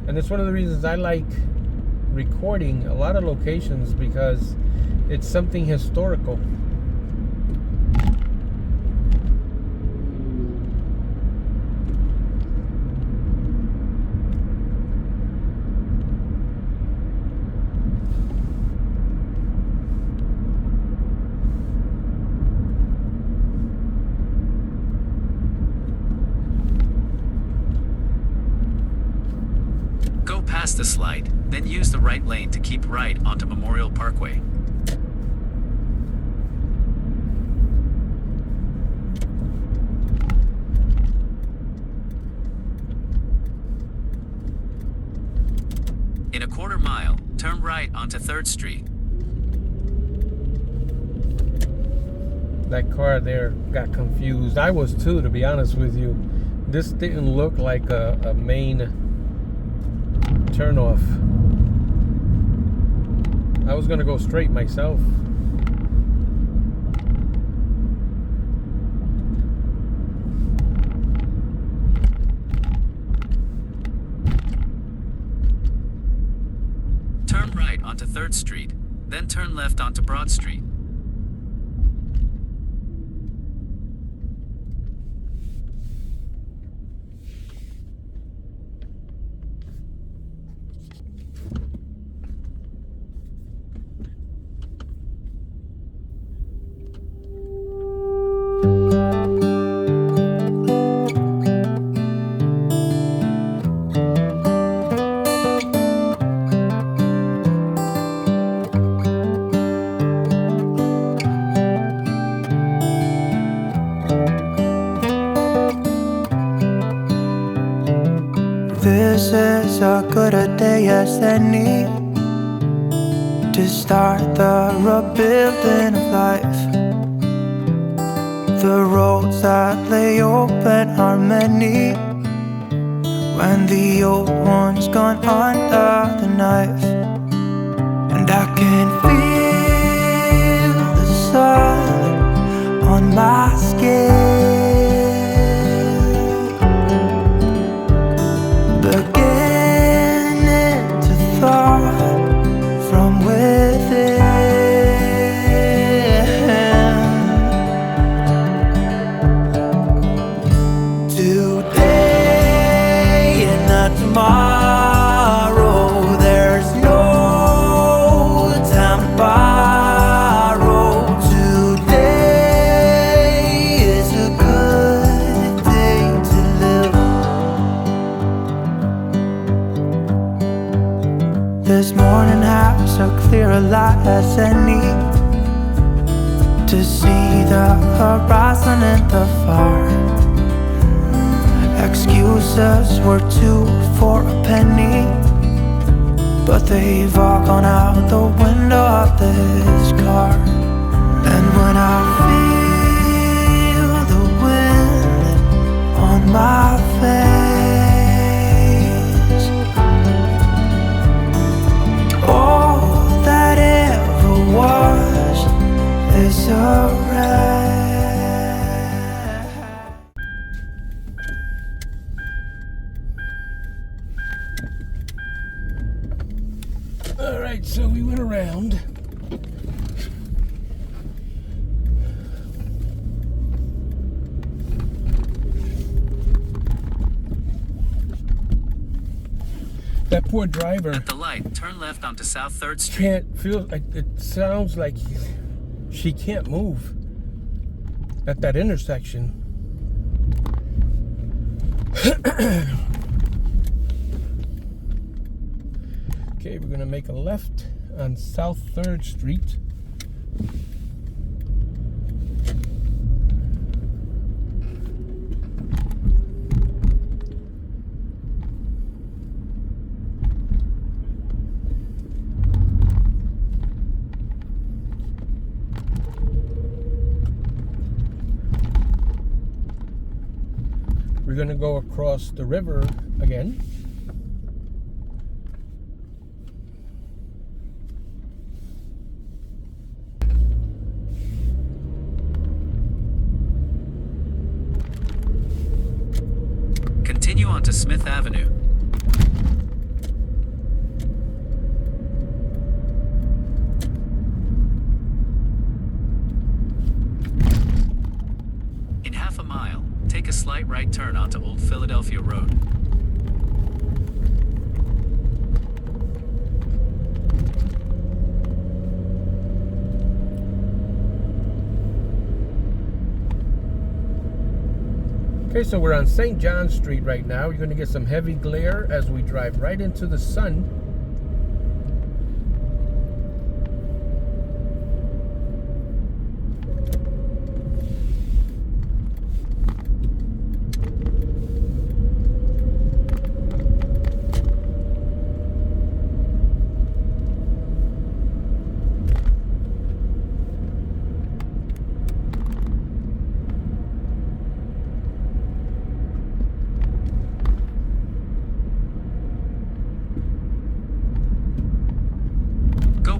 And it's one of the reasons I like recording a lot of locations, because it's something historical. this light, then use the right lane to keep right onto Memorial Parkway. In a quarter mile, turn right onto 3rd Street. That car there got confused. I was too, to be honest with you. This didn't look like a main turnoff. I was gonna go straight myself. Turn right onto 3rd Street, then turn left onto Broad Street. This is as good a day as any to start the rebuilding of life. The roads that lay open are many when the old one's gone under the knife. And I can feel the sun on my skin, beginning to thaw from within. Today and not tomorrow, there's no time to borrow. Today is a good day to live. This morning has a clear light as any to see the horizon in the far. Excuses were 2 for a penny, but they've all gone out the window of this car. And when I feel the wind on my face, all that ever was is a wreck. Alright, so we went around. That poor driver At the light, turn left onto South 3rd Street. can't feel like, it sounds like she can't move at that intersection. Okay, we're gonna make a left on South 3rd Street. We're gonna go across the river again. Continue onto Smith Avenue. In half a mile, take a slight right turn onto Old Philadelphia Road. Okay, so we're on St. John Street right now. You're going to get some heavy glare as we drive right into the sun.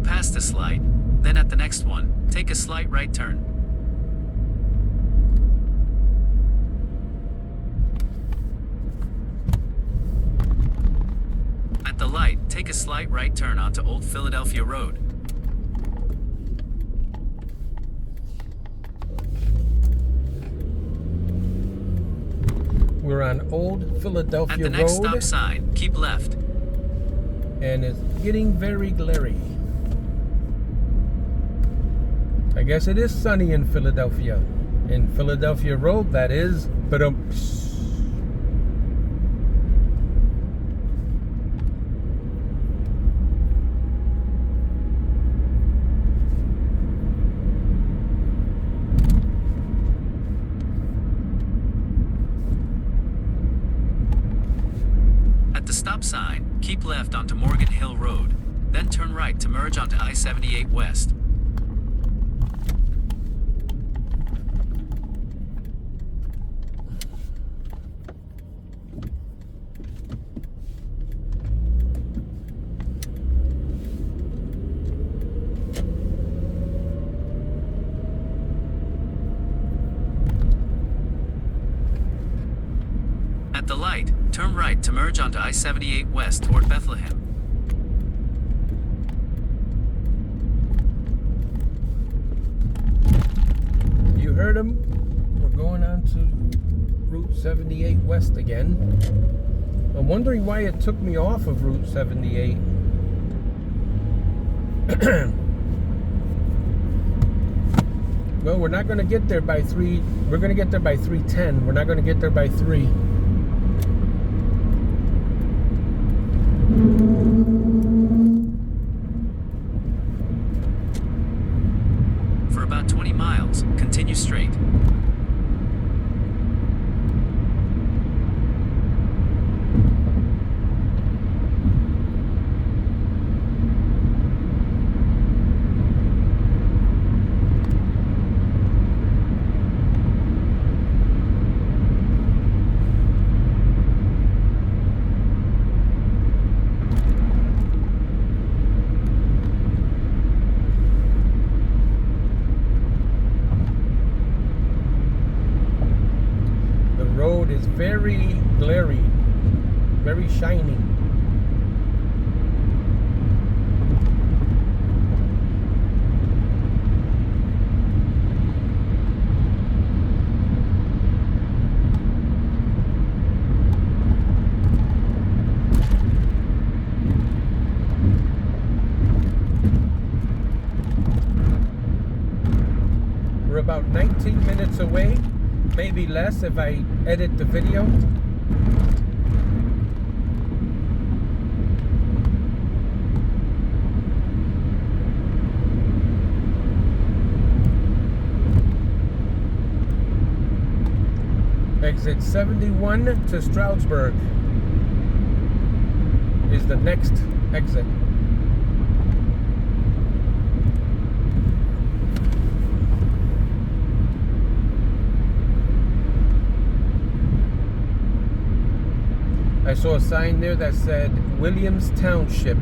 Past a slight, then at the next one, take a slight right turn. At the light, take a slight right turn onto Old Philadelphia Road. We're on Old Philadelphia Road. At the next stop sign, keep left. And it's getting very glary. I guess it is sunny in Philadelphia. In Philadelphia Road, that is. But At the stop sign, keep left onto Morgan Hill Road. Then turn right to merge onto I-78 West. At the light, turn right to merge onto I-78 West toward Bethlehem. you heard him. We're going on to Route 78 West again. I'm wondering why it took me off of Route 78. Well, we're not going to get there by 3. We're going to get there by 3:10. We're not going to get there by 3. For about 20 miles, continue straight. Is very glary, very shiny. We're about 19 minutes away. Maybe less if I edit the video. Exit 71 to Stroudsburg is the next exit. I saw a sign there that said Williams Township.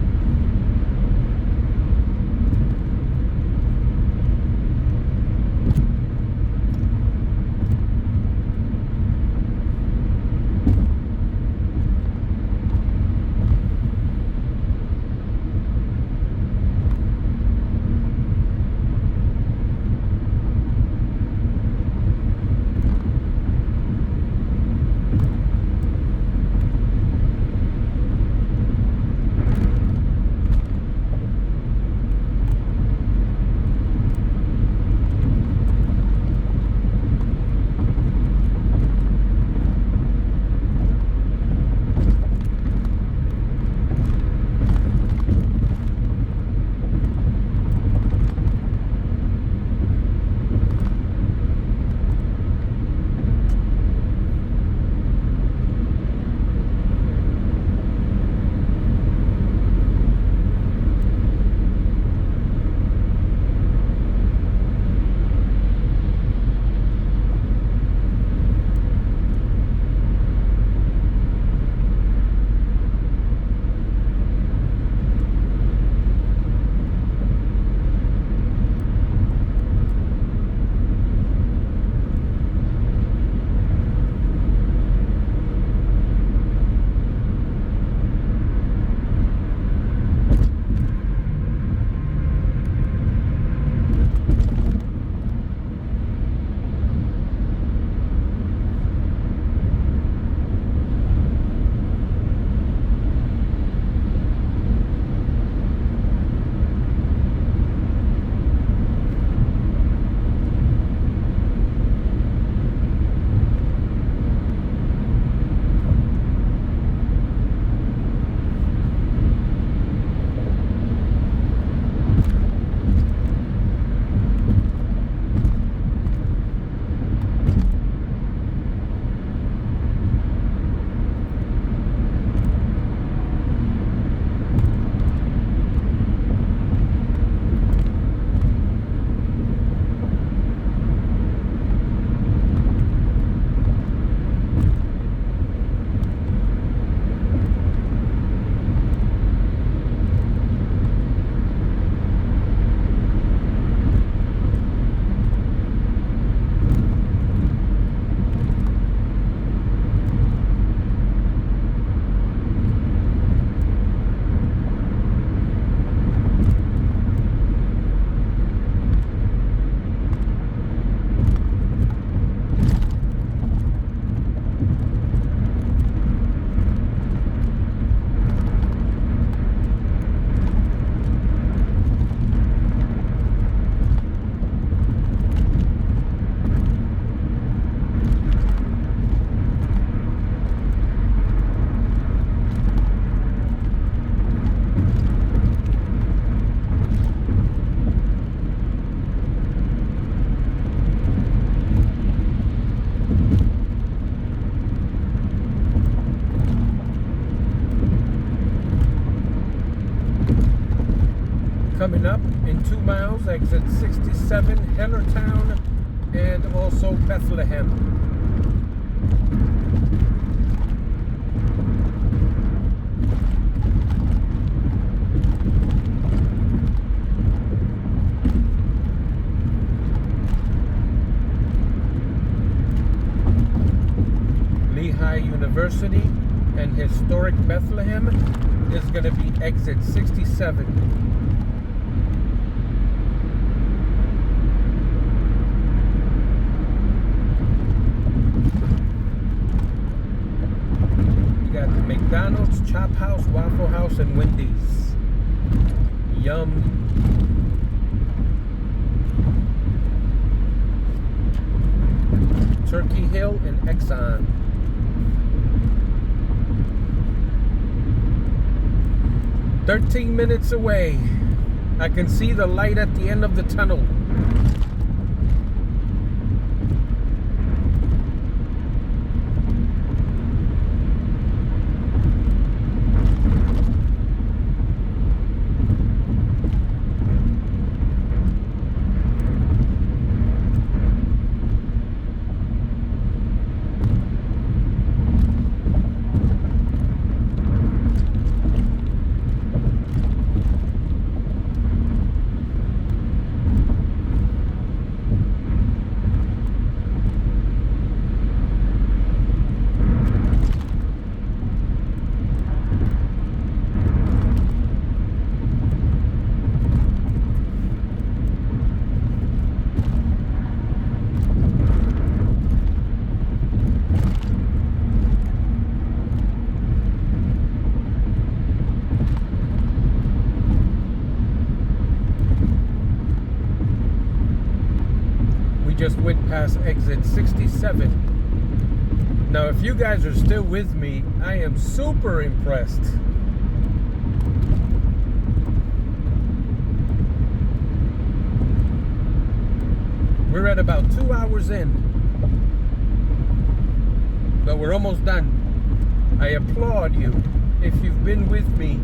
coming up in 2 miles, exit 67, Allentown, and also Bethlehem. University and historic Bethlehem is going to be exit 67. You got the McDonald's, Chop House, Waffle House, and Wendy's. Yum. Turkey Hill and Exxon. 13 minutes away. I can see the light at the end of the tunnel. Just went past exit 67. Now, if you guys are still with me, I am super impressed. We're at about 2 hours in, but we're almost done. I applaud you if you've been with me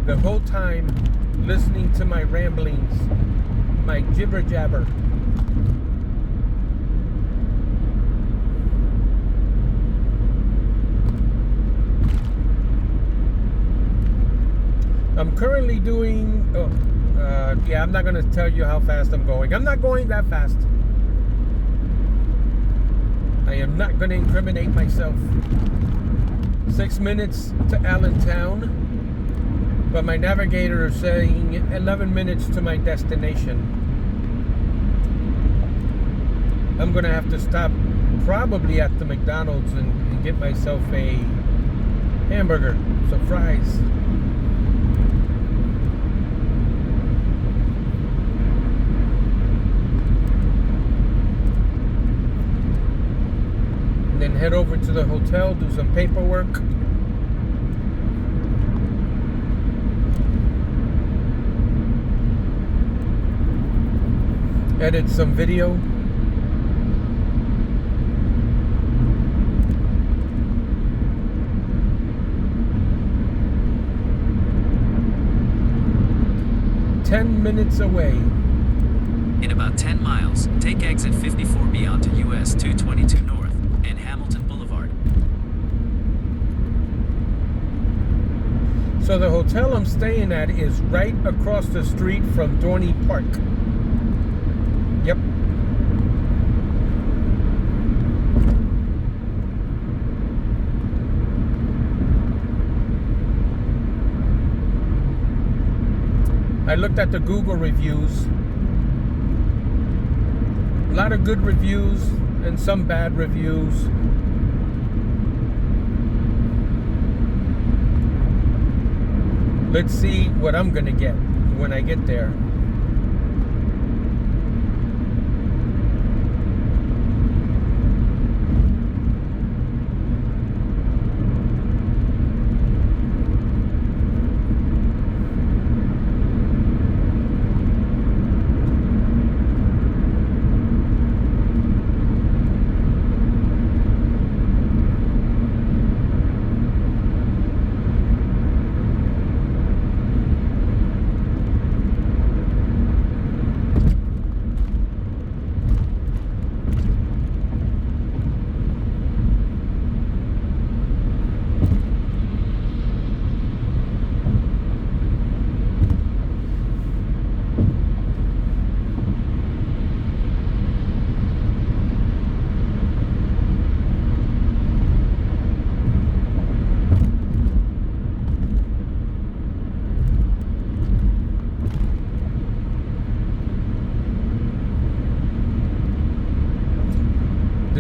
the whole time listening to my ramblings, my jibber jabber. I'm currently doing, yeah, I'm not going to tell you how fast I'm going. I'm not going that fast. I am not going to incriminate myself. 6 minutes to Allentown, but my navigator is saying 11 minutes to my destination. I'm going to have to stop probably at the McDonald's and get myself a hamburger, some fries. Then head over to the hotel, do some paperwork. Edit some video. "10 minutes away." In about 10 miles, take exit 54B onto US 222 North and Hamilton Boulevard. So the hotel I'm staying at is right across the street from Dorney Park. Yep. I looked at the Google reviews. A lot of good reviews and some bad reviews. Let's see what I'm gonna get when I get there.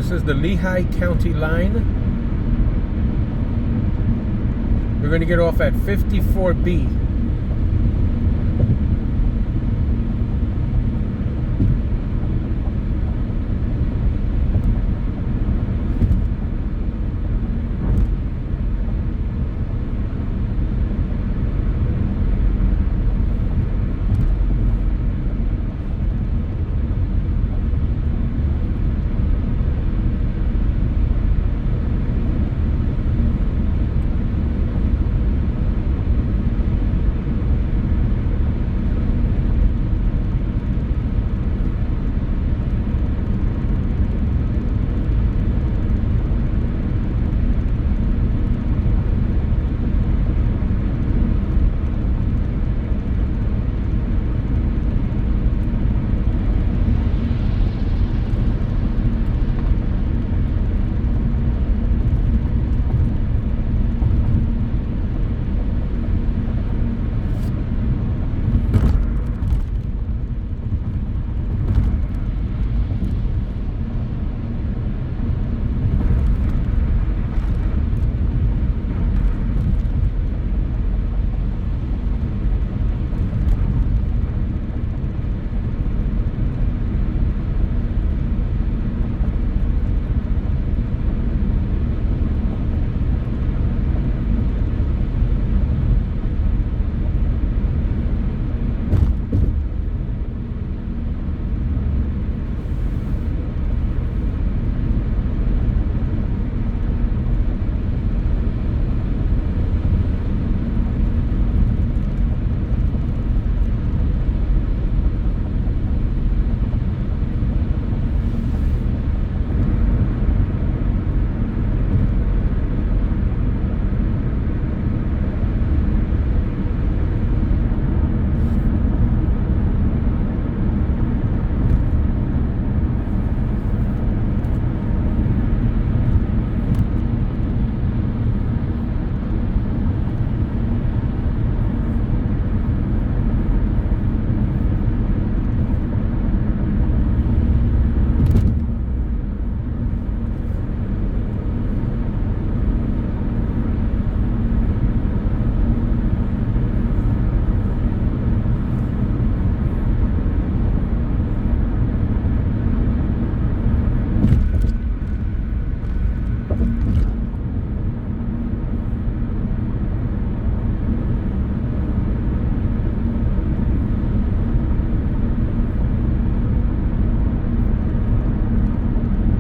This is the Lehigh County line. We're going to get off at 54B.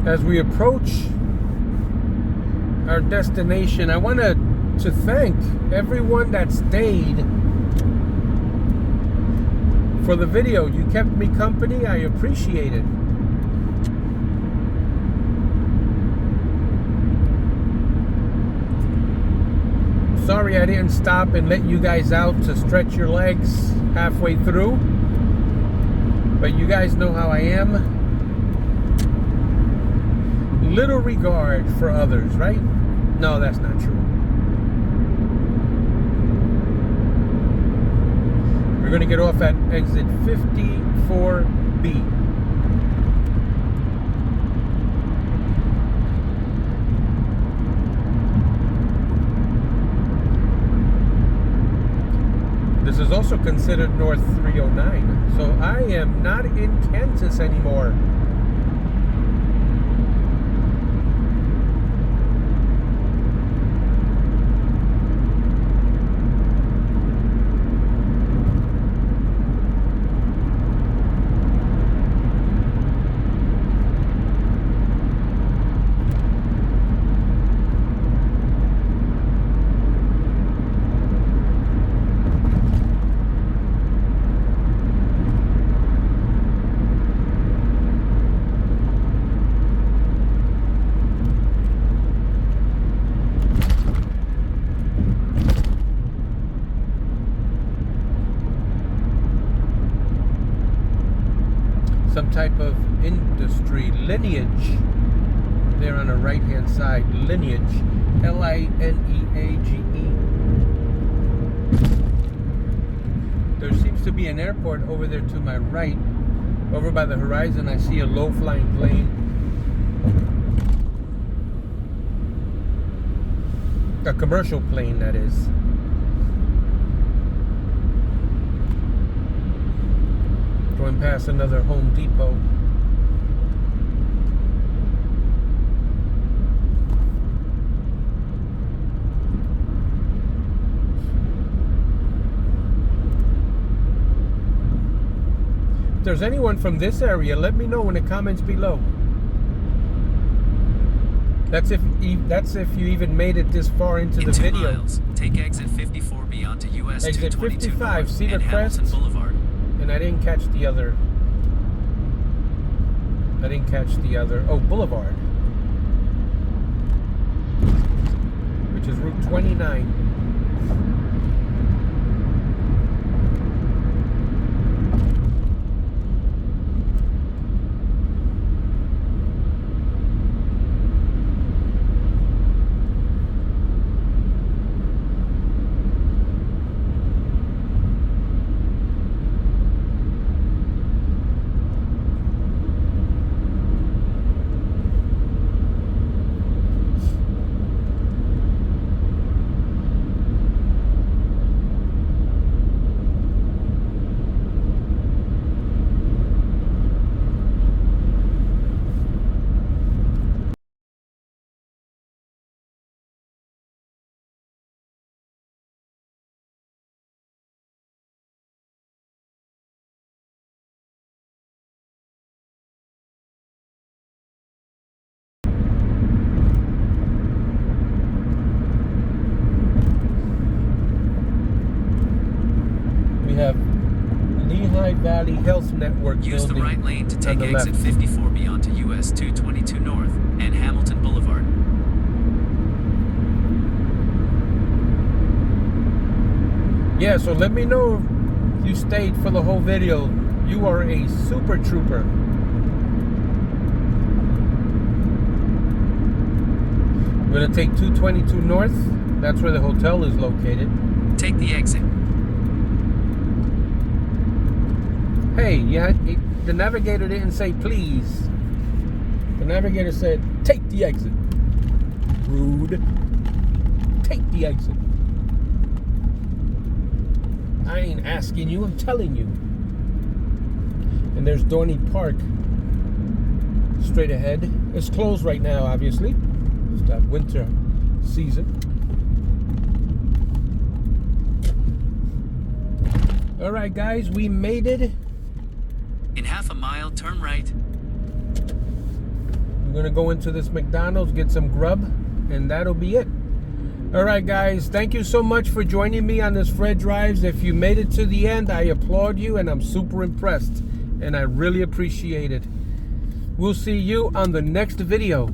As we approach our destination, I want to thank everyone that stayed for the video. You kept me company. I appreciate it. Sorry I didn't stop and let you guys out to stretch your legs halfway through, but you guys know how I am. Little regard for others, right? No, that's not true. We're going to get off at exit 54B. This is also considered North 309, so I am not in Kansas anymore. Some type of industry, Lineage. There on the right hand side, Lineage, L-I-N-E-A-G-E. There seems to be an airport over there to my right. Over by the horizon I see a low flying plane. A commercial plane, that is. Going past another Home Depot. If there's anyone from this area, let me know in the comments below. That's if you even made it this far into the video. Miles, take exit 54B onto US Exit 222 55, North Cedar and Hamilton Crest. Boulevard. And I didn't catch the other. Oh, Boulevard, which is Route 29. We have Lehigh Valley Health Network Use the building right lane to on take the exit left. 54B onto US 222 North and Hamilton Boulevard. Yeah, so let me know if you stayed for the whole video. You are a super trooper. We're gonna take 222 North. That's where the hotel is located. Take the exit. Hey, the navigator didn't say please. The navigator said, take the exit. Rude. Take the exit. I ain't asking you, I'm telling you. And there's Dorney Park straight ahead. It's closed right now, obviously. It's that winter season. All right, guys, we made it. In half a mile, turn right. We're gonna go into this McDonald's, get some grub, and that'll be it. All right, guys, thank you so much for joining me on this Fred Drives. If you made it to the end, I applaud you, and I'm super impressed, and I really appreciate it. We'll see you on the next video.